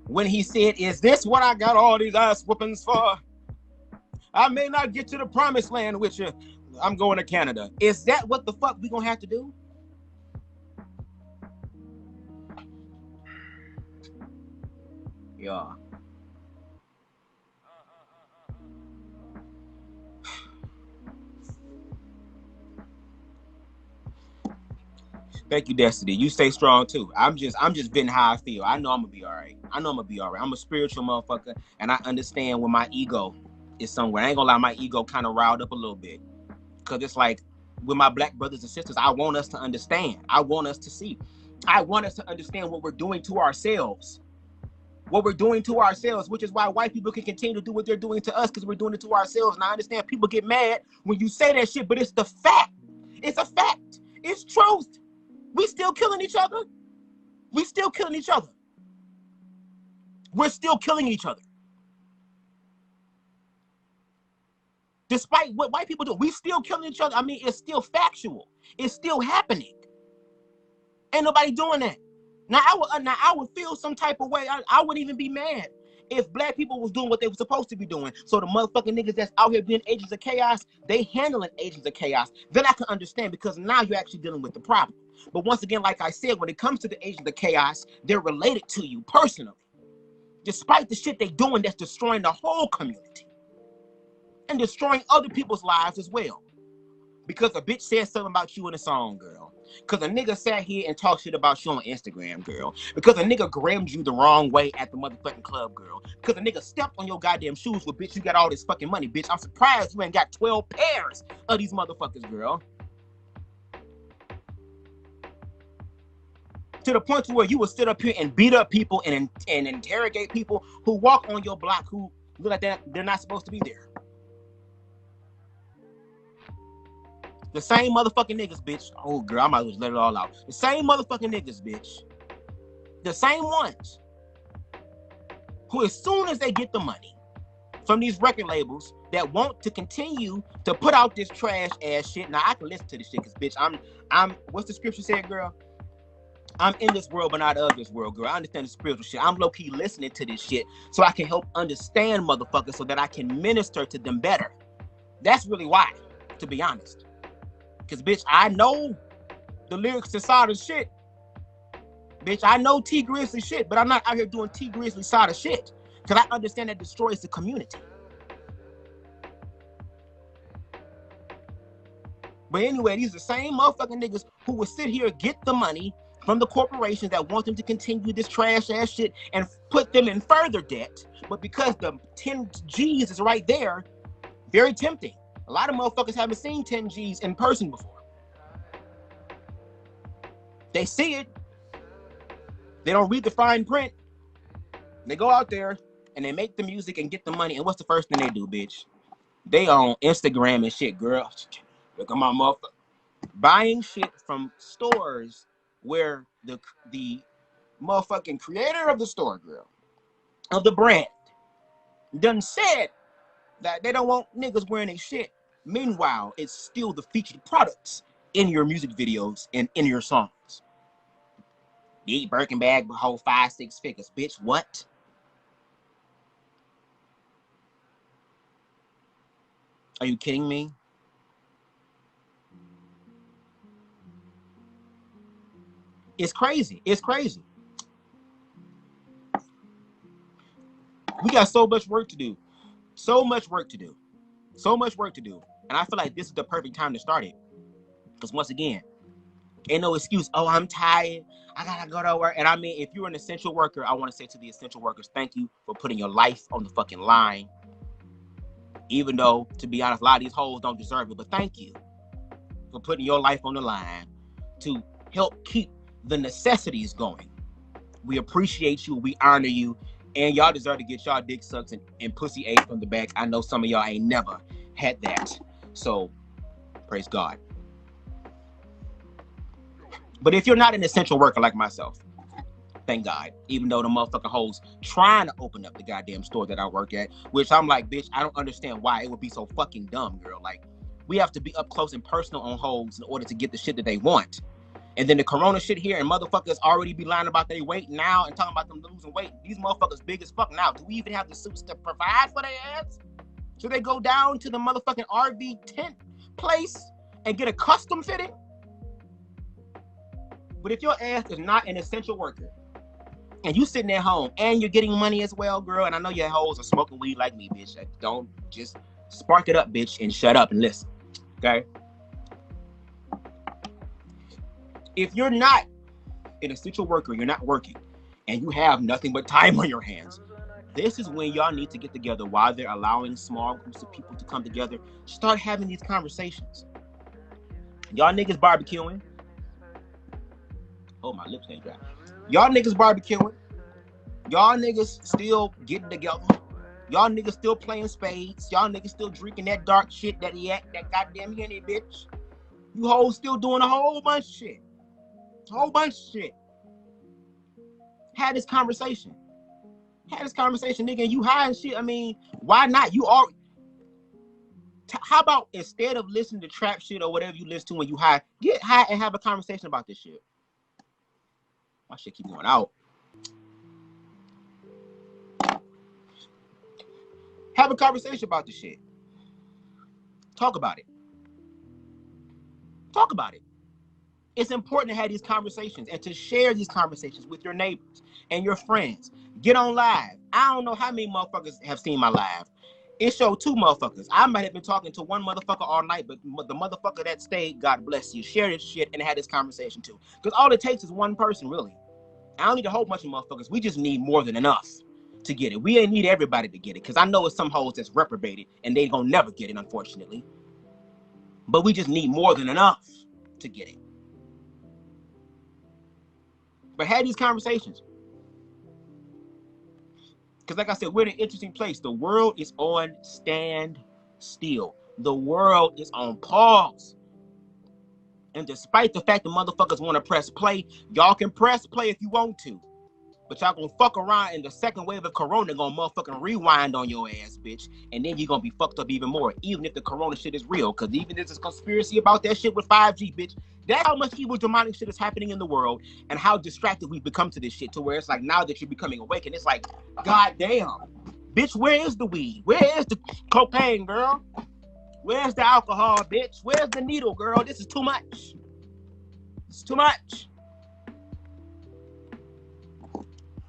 When he said, "Is this what I got all these ass whoopings for? I may not get to the promised land with you. I'm going to Canada." Is that what the fuck we gonna have to do? Yeah. Thank you, Destiny. You stay strong too. I'm just venting how I feel. I know I'm gonna be all right. I'm a spiritual motherfucker, and I understand when my ego is somewhere. I ain't gonna lie, my ego kind of riled up a little bit, because it's like with my black brothers and sisters, I want us to understand. I want us to see. I want us to understand what we're doing to ourselves. What we're doing to ourselves, which is why white people can continue to do what they're doing to us, because we're doing it to ourselves. And I understand people get mad when you say that shit, but it's the fact. It's a fact. It's truth. We still killing each other. We still killing each other. We're still killing each other. Despite what white people do, we still killing each other. I mean, it's still factual. It's still happening. Ain't nobody doing that. Now I would feel some type of way. I wouldn't even be mad if black people was doing what they were supposed to be doing. So the motherfucking niggas that's out here being agents of chaos, they handling agents of chaos. Then I can understand, because now you're actually dealing with the problem. But once again, like I said, when it comes to the agents of chaos, they're related to you personally. Despite the shit they doing that's destroying the whole community and destroying other people's lives as well. Because a bitch said something about you in a song, girl. Because a nigga sat here and talked shit about you on Instagram, girl. Because a nigga grammed you the wrong way at the motherfucking club, girl. Because a nigga stepped on your goddamn shoes. Well, bitch, you got all this fucking money, bitch. I'm surprised you ain't got 12 pairs of these motherfuckers, girl. To the point to where you will sit up here and beat up people and interrogate people who walk on your block who look like they're not supposed to be there. The same motherfucking niggas, bitch. Oh, girl, I might as well let it all out. The same motherfucking niggas, bitch. The same ones who, as soon as they get the money from these record labels that want to continue to put out this trash ass shit. Now, I can listen to this shit, because, bitch, I'm, what's the scripture said, girl? I'm in this world, but not of this world, girl. I understand the spiritual shit. I'm low-key listening to this shit so I can help understand motherfuckers so that I can minister to them better. That's really why, to be honest. Because, bitch, I know the lyrics to Sada shit. Bitch, I know T Grizzly shit, but I'm not out here doing T Grizzly Sada shit. Because I understand that destroys the community. But anyway, these are the same motherfucking niggas who will sit here, get the money from the corporations that want them to continue this trash ass shit and put them in further debt. But because the 10 G's is right there, very tempting. A lot of motherfuckers haven't seen 10 G's in person before. They see it. They don't read the fine print. They go out there and they make the music and get the money. And what's the first thing they do, bitch? They on Instagram and shit, girl. Look at my motherfucker. Buying shit from stores where the motherfucking creator of the store, girl, of the brand, done said that they don't want niggas wearing their shit. Meanwhile, it's still the featured products in your music videos and in your songs. You eat Birkin bag with whole 5-6 figures. Bitch, what? Are you kidding me? It's crazy. It's crazy. We got so much work to do. So much work to do. So much work to do. And I feel like this is the perfect time to start it. Because once again, ain't no excuse. Oh, I'm tired. I gotta go to work. And I mean, if you're an essential worker, I want to say to the essential workers, thank you for putting your life on the fucking line. Even though, to be honest, a lot of these hoes don't deserve it. But thank you for putting your life on the line to help keep the necessities going. We appreciate you. We honor you. And y'all deserve to get y'all dick sucked and pussy ate from the back. I know some of y'all ain't never had that. So, praise God. But if you're not an essential worker like myself, thank God. Even though the motherfucking hoes trying to open up the goddamn store that I work at, which I'm like, bitch, I don't understand why it would be so fucking dumb, girl. Like, we have to be up close and personal on hoes in order to get the shit that they want. And then the corona shit here, and motherfuckers already be lying about their weight now and talking about them losing weight. These motherfuckers big as fuck now. Do we even have the suits to provide for their ass? Should they go down to the motherfucking RV tent place and get a custom fitting? But if your ass is not an essential worker, and you sitting at home and you're getting money as well, girl, and I know your hoes are smoking weed like me, bitch. Don't just spark it up, bitch, and shut up and listen, okay? If you're not an essential worker, you're not working, and you have nothing but time on your hands, this is when y'all need to get together while they're allowing small groups of people to come together. Start having these conversations. Y'all niggas barbecuing. Oh, my lips ain't dry. Y'all niggas barbecuing. Y'all niggas still getting together. Y'all niggas still playing spades. Y'all niggas still drinking that dark shit, that goddamn Henny, bitch. You hoes still doing a whole bunch of shit. Whole bunch of shit. Had this conversation, nigga. You high and shit. I mean, why not? You are. How about instead of listening to trap shit or whatever you listen to when you high, get high and have a conversation about this shit. My shit keep going out. Have a conversation about this shit. Talk about it. Talk about it. It's important to have these conversations and to share these conversations with your neighbors and your friends. Get on live. I don't know how many motherfuckers have seen my live. It showed 2 motherfuckers. I might have been talking to one motherfucker all night, but the motherfucker that stayed, God bless you, shared this shit and had this conversation too. Because all it takes is one person, really. I don't need a whole bunch of motherfuckers. We just need more than enough to get it. We ain't need everybody to get it, because I know it's some hoes that's reprobated and they gonna never get it, unfortunately. But we just need more than enough to get it. But have these conversations. Because like I said, we're in an interesting place. The world is on standstill. The world is on pause. And despite the fact that motherfuckers want to press play, y'all can press play if you want to. But y'all gonna fuck around and the second wave of corona gonna motherfucking rewind on your ass, bitch. And then you're gonna be fucked up even more, even if the corona shit is real. Because even if there's a conspiracy about that shit with 5G, bitch, that's how much evil demonic shit is happening in the world and how distracted we've become to this shit, to where it's like now that you're becoming awakened, it's like, goddamn, bitch, where is the weed? Where is the cocaine, girl? Where's the alcohol, bitch? Where's the needle, girl? This is too much. It's too much.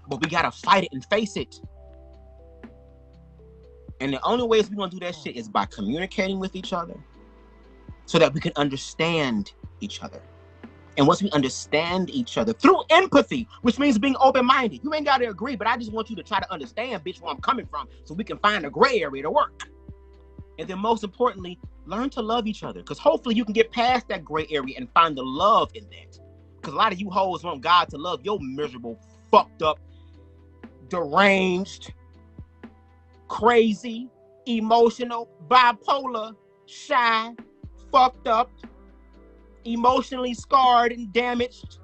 But we gotta fight it and face it. And the only ways we're gonna do that shit is by communicating with each other so that we can understand each other. And once we understand each other through empathy, which means being open-minded. You ain't gotta agree, but I just want you to try to understand, bitch, where I'm coming from so we can find a gray area to work. And then most importantly, learn to love each other. Because hopefully you can get past that gray area and find the love in that. Because a lot of you hoes want God to love your miserable, fucked up, deranged, crazy, emotional, bipolar, shy, fucked up, emotionally scarred and damaged,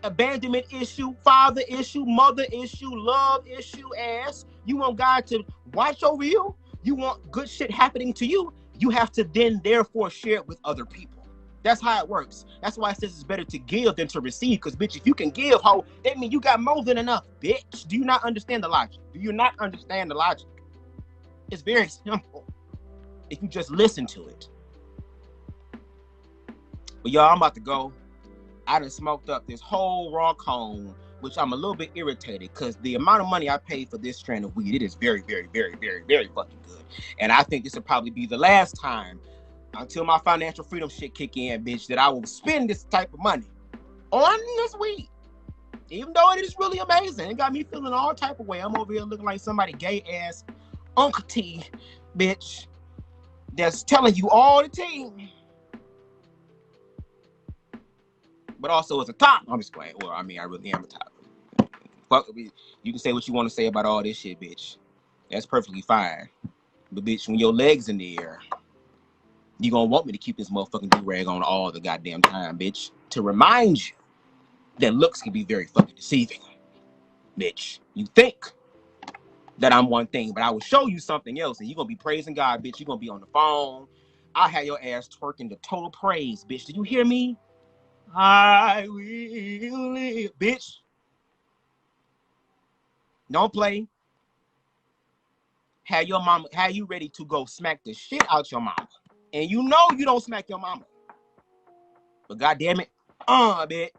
abandonment issue, father issue, mother issue, love issue ass. You want God to watch over you? You want good shit happening to you? You have to then therefore share it with other people. That's how it works. That's why it says it's better to give than to receive. Because, bitch, if you can give, ho, that means you got more than enough, bitch. Do you not understand the logic? Do you not understand the logic? It's very simple if you just listen to it. But, y'all, I'm about to go. I done smoked up this whole raw cone, which I'm a little bit irritated because the amount of money I paid for this strand of weed, it is very, very, very, very, very fucking good. And I think this will probably be the last time until my financial freedom shit kick in, bitch, that I will spend this type of money on this weed. Even though it is really amazing. It got me feeling all type of way. I'm over here looking like somebody gay ass Uncle T, bitch, that's telling you all the tea. But also as a top. I'm just playing. Well, I mean, I really am a top. Fuck, you can say what you want to say about all this shit, bitch. That's perfectly fine. But bitch, when your legs in the air, you gonna want me to keep this motherfucking do-rag on all the goddamn time, bitch. To remind you that looks can be very fucking deceiving. Bitch, you think that I'm one thing, but I will show you something else, and you're gonna be praising God, bitch. You're gonna be on the phone. I'll have your ass twerking the total praise, bitch. Do you hear me? I will live. Bitch, don't play. Have you ready to go smack the shit out your mama. And you know you don't smack your mama. But goddamn it, bitch.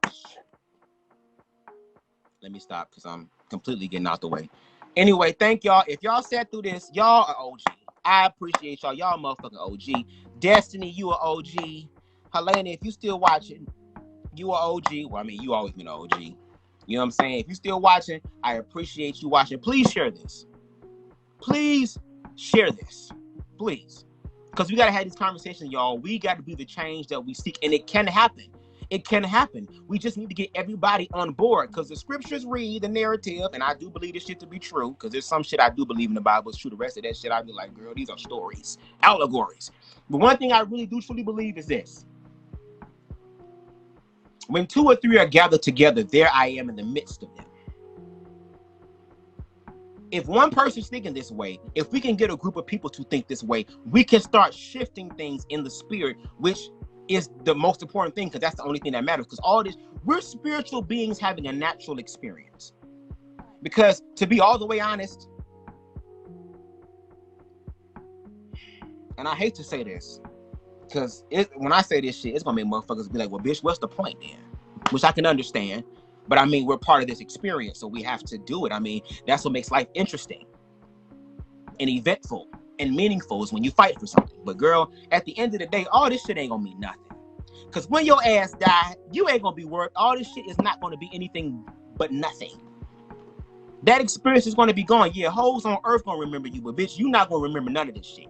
Let me stop because I'm completely getting out the way. Anyway, thank y'all. If y'all sat through this, y'all are OG. I appreciate y'all. Y'all motherfucking OG. Destiny, you are OG. Helena, if you still watching, you are OG. Well, I mean, you always been an OG. You know what I'm saying? If you still watching, I appreciate you watching. Please share this. Please share this. Please. Because we got to have these conversations, y'all. We got to be the change that we seek. And it can happen. It can happen. We just need to get everybody on board. Because the scriptures read the narrative. And I do believe this shit to be true. Because there's some shit I do believe in the Bible is true. The rest of that shit, I'd be like, girl, these are stories. Allegories. But one thing I really do truly believe is this. When 2 or 3 are gathered together, there I am in the midst of them. If one person's thinking this way, if we can get a group of people to think this way, we can start shifting things in the spirit, which is the most important thing, because that's the only thing that matters. Because all this, we're spiritual beings having a natural experience. Because to be all the way honest, and I hate to say this, because when I say this shit, it's gonna make motherfuckers be like, well, bitch, what's the point then? Which I can understand. But I mean, we're part of this experience, so we have to do it. I mean, that's what makes life interesting and eventful and meaningful is when you fight for something. But girl, at the end of the day, all this shit ain't gonna mean nothing. Because when your ass die, you ain't gonna be worth. All this shit is not gonna be anything but nothing. That experience is gonna be gone. Yeah, hoes on earth gonna remember you, but bitch, you not gonna remember none of this shit.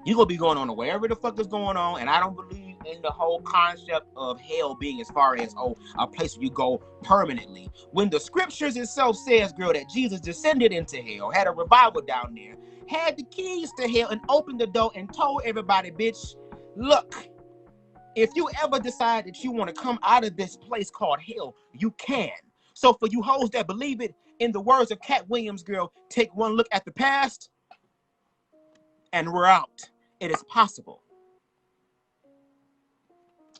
You gonna be going on to wherever the fuck is going on, and I don't believe in the whole concept of hell being as far as a place where you go permanently. When the scriptures itself says, girl, that Jesus descended into hell, had a revival down there, had the keys to hell, and opened the door and told everybody, bitch, look, if you ever decide that you want to come out of this place called hell, you can. So for you hoes that believe it, in the words of Cat Williams, girl, take one look at the past, and we're out. It is possible.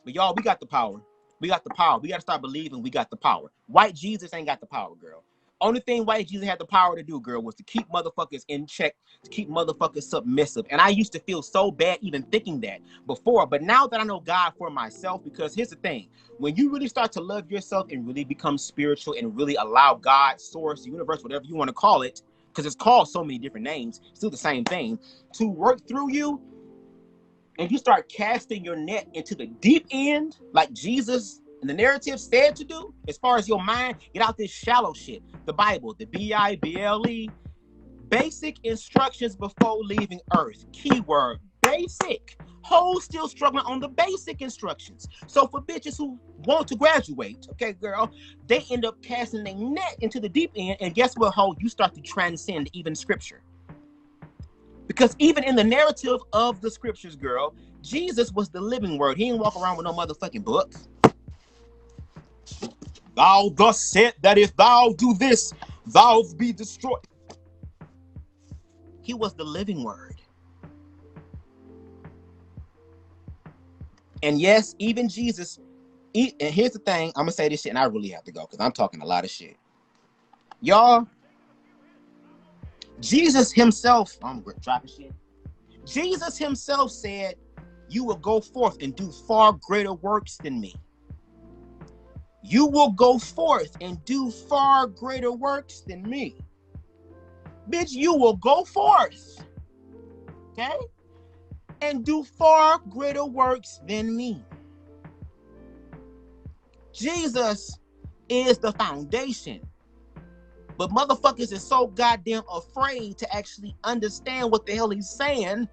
But y'all, we got the power. We got the power. We got to start believing we got the power. White Jesus ain't got the power, girl. Only thing white Jesus had the power to do, girl, was to keep motherfuckers in check, to keep motherfuckers submissive. And I used to feel so bad even thinking that before. But now that I know God for myself, because here's the thing. When you really start to love yourself and really become spiritual and really allow God, source, universe, whatever you want to call it, because it's called so many different names, still the same thing, to work through you, and you start casting your net into the deep end, like Jesus and the narrative said to do, as far as your mind, get out this shallow shit. The Bible, the Bible, basic instructions before leaving Earth. Keyword, basic. Hoes still struggling on the basic instructions. So for bitches who want to graduate, okay, girl, they end up casting their net into the deep end, and guess what, hoe? You start to transcend even scripture. Because even in the narrative of the scriptures, girl, Jesus was the living word. He didn't walk around with no motherfucking book. Thou thus said that if thou do this, thou be destroyed. He was the living word. And yes, even Jesus, and here's the thing, I'm going to say this shit and I really have to go because I'm talking a lot of shit. Y'all, Jesus himself, I'm dropping shit. Jesus himself said, you will go forth and do far greater works than me. You will go forth and do far greater works than me. Bitch, you will go forth, okay? And do far greater works than me. Jesus is the foundation. But motherfuckers is so goddamn afraid to actually understand what the hell he's saying,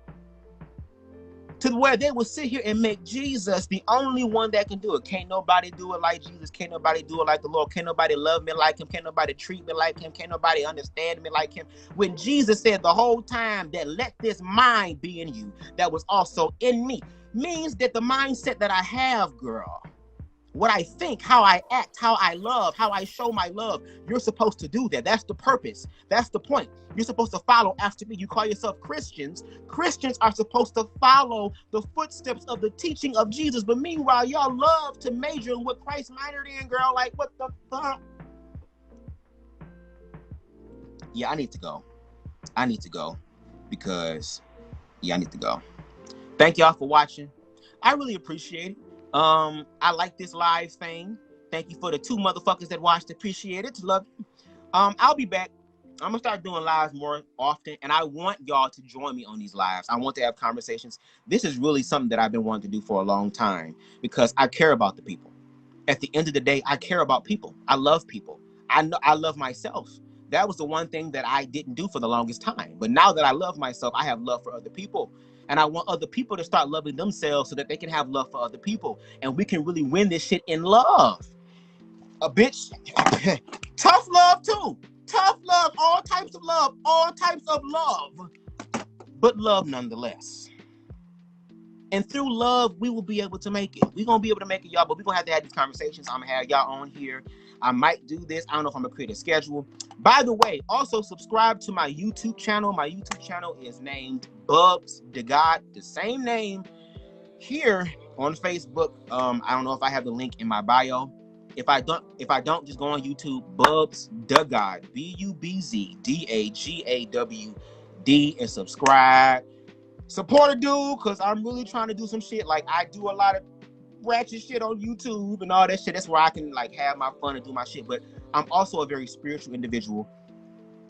to where they will sit here and make Jesus the only one that can do it. Can't nobody do it like Jesus. Can't nobody do it like the Lord. Can't nobody love me like him. Can't nobody treat me like him. Can't nobody understand me like him. When Jesus said the whole time that let this mind be in you that was also in me, means that the mindset that I have, girl, what I think, how I act, how I love, how I show my love. You're supposed to do that. That's the purpose. That's the point. You're supposed to follow after me. You call yourself Christians. Christians are supposed to follow the footsteps of the teaching of Jesus. But meanwhile, y'all love to major in what Christ minored in, girl. Like, what the fuck? Yeah, I need to go. I need to go because, yeah, I need to go. Thank y'all for watching. I really appreciate it. I like this live thing. Thank you for the 2 motherfuckers that watched. Appreciate it. Love you. I'll be back. I'm gonna start doing lives more often, and I want y'all to join me on these lives. I want to have conversations. This is really something that I've been wanting to do for a long time because I care about the people. At the end of the day, I care about people. I love people. I know I love myself. That was the one thing that I didn't do for the longest time. But now that I love myself, I have love for other people. And I want other people to start loving themselves so that they can have love for other people. And we can really win this shit in love. A bitch. Tough love too. Tough love. All types of love. All types of love. But love nonetheless. And through love, we will be able to make it. We're going to be able to make it, y'all. But we're going to have to have these conversations. I'm going to have y'all on here. I might do this. I don't know if I'm going to create a schedule. By the way, also subscribe to my YouTube channel. My YouTube channel is named BubzDaGawd. The same name here on Facebook. I don't know if I have the link in my bio. If I don't, just go on YouTube. BubzDaGawd. BubzDaGawd and subscribe. Support a dude, because I'm really trying to do some shit. Like, I do a lot of ratchet shit on YouTube and all that shit. That's where I can, like, have my fun and do my shit. But I'm also a very spiritual individual.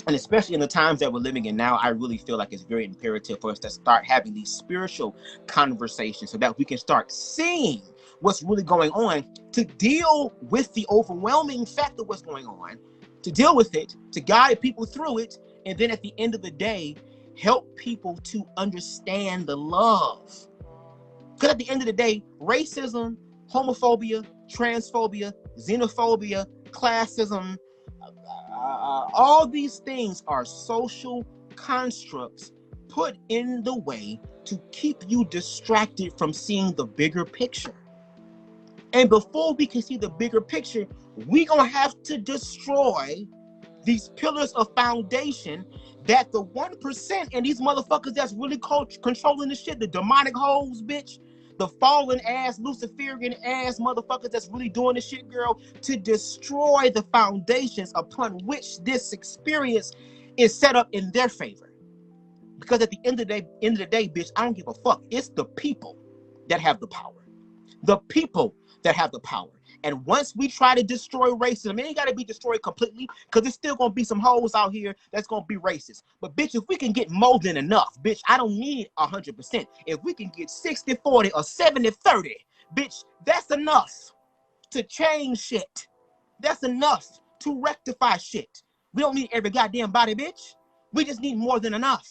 And especially in the times that we're living in now, I really feel like it's very imperative for us to start having these spiritual conversations so that we can start seeing what's really going on, to deal with the overwhelming fact of what's going on, to deal with it, to guide people through it, and then at the end of the day, help people to understand the love. Because at the end of the day, racism, homophobia, transphobia, xenophobia, classism, all these things are social constructs put in the way to keep you distracted from seeing the bigger picture. And before we can see the bigger picture, we're going to have to destroy these pillars of foundation that the 1% and these motherfuckers that's really controlling the shit, the demonic hoes, bitch, the fallen ass, Luciferian ass motherfuckers that's really doing the shit, girl, to destroy the foundations upon which this experience is set up in their favor. Because at the end of the day, bitch, I don't give a fuck. It's the people that have the power. The people that have the power. And once we try to destroy racism, it ain't got to be destroyed completely, because there's still going to be some hoes out here that's going to be racist. But, bitch, if we can get more than enough, bitch, I don't need 100%. If we can get 60-40 or 70-30, bitch, that's enough to change shit. That's enough to rectify shit. We don't need every goddamn body, bitch. We just need more than enough.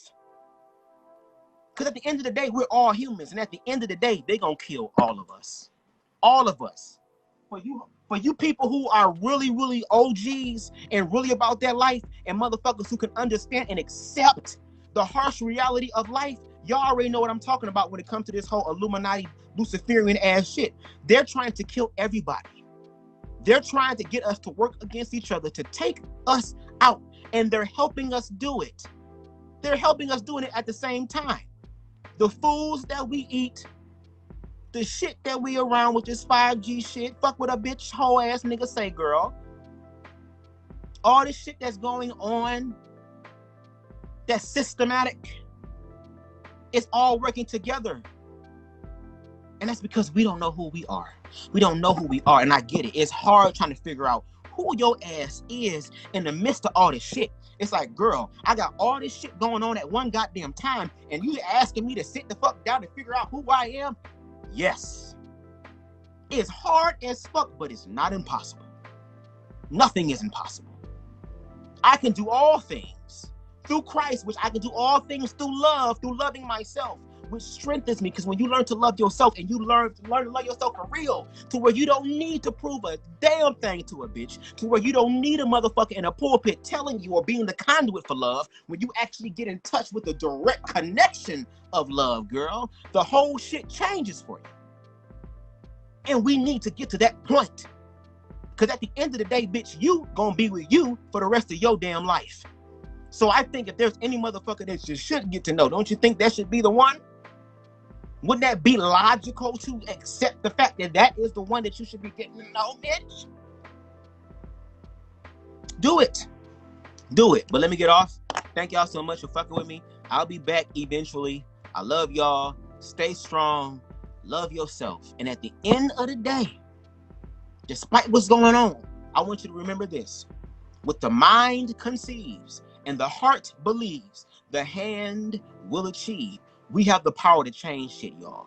Because at the end of the day, we're all humans. And at the end of the day, they're going to kill all of us. All of us. For you people who are really, really OGs and really about their life, and motherfuckers who can understand and accept the harsh reality of life, y'all already know what I'm talking about when it comes to this whole Illuminati, Luciferian ass shit. They're trying to kill everybody. They're trying to get us to work against each other, to take us out, and they're helping us do it. They're helping us doing it at the same time. The foods that we eat, the shit that we around with this 5G shit, fuck what a bitch hoe ass nigga say, girl. All this shit that's going on, that's systematic, it's all working together. And that's because we don't know who we are. We don't know who we are, and I get it. It's hard trying to figure out who your ass is in the midst of all this shit. It's like, girl, I got all this shit going on at one goddamn time, and you asking me to sit the fuck down and figure out who I am? Yes, it's hard as fuck, but it's not impossible. Nothing is impossible. I can do all things through Christ, which I can do all things through love, through loving myself, which strengthens me. Because when you learn to love yourself and you learn to love yourself for real, to where you don't need to prove a damn thing to a bitch, to where you don't need a motherfucker in a pulpit telling you or being the conduit for love, when you actually get in touch with the direct connection of love, girl, the whole shit changes for you. And we need to get to that point. Because at the end of the day, bitch, you gonna be with you for the rest of your damn life. So I think if there's any motherfucker that you should get to know, don't you think that should be the one? Wouldn't that be logical to accept the fact that that is the one that you should be getting to know, bitch? Do it. Do it. But let me get off. Thank y'all so much for fucking with me. I'll be back eventually. I love y'all. Stay strong. Love yourself. And at the end of the day, despite what's going on, I want you to remember this. What the mind conceives and the heart believes, the hand will achieve. We have the power to change shit, y'all.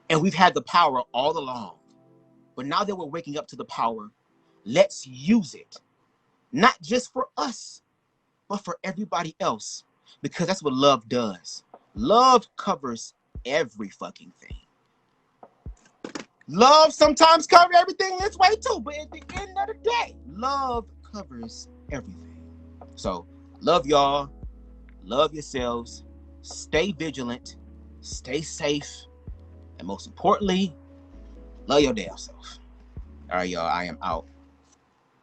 And we've had the power all along. But now that we're waking up to the power, let's use it. Not just for us, but for everybody else. Because that's what love does. Love covers every fucking thing. Love sometimes covers everything this way too. But at the end of the day, love covers everything. So, love y'all. Love yourselves. Stay vigilant. Stay safe. And most importantly, love your damn self. All right, y'all. I am out.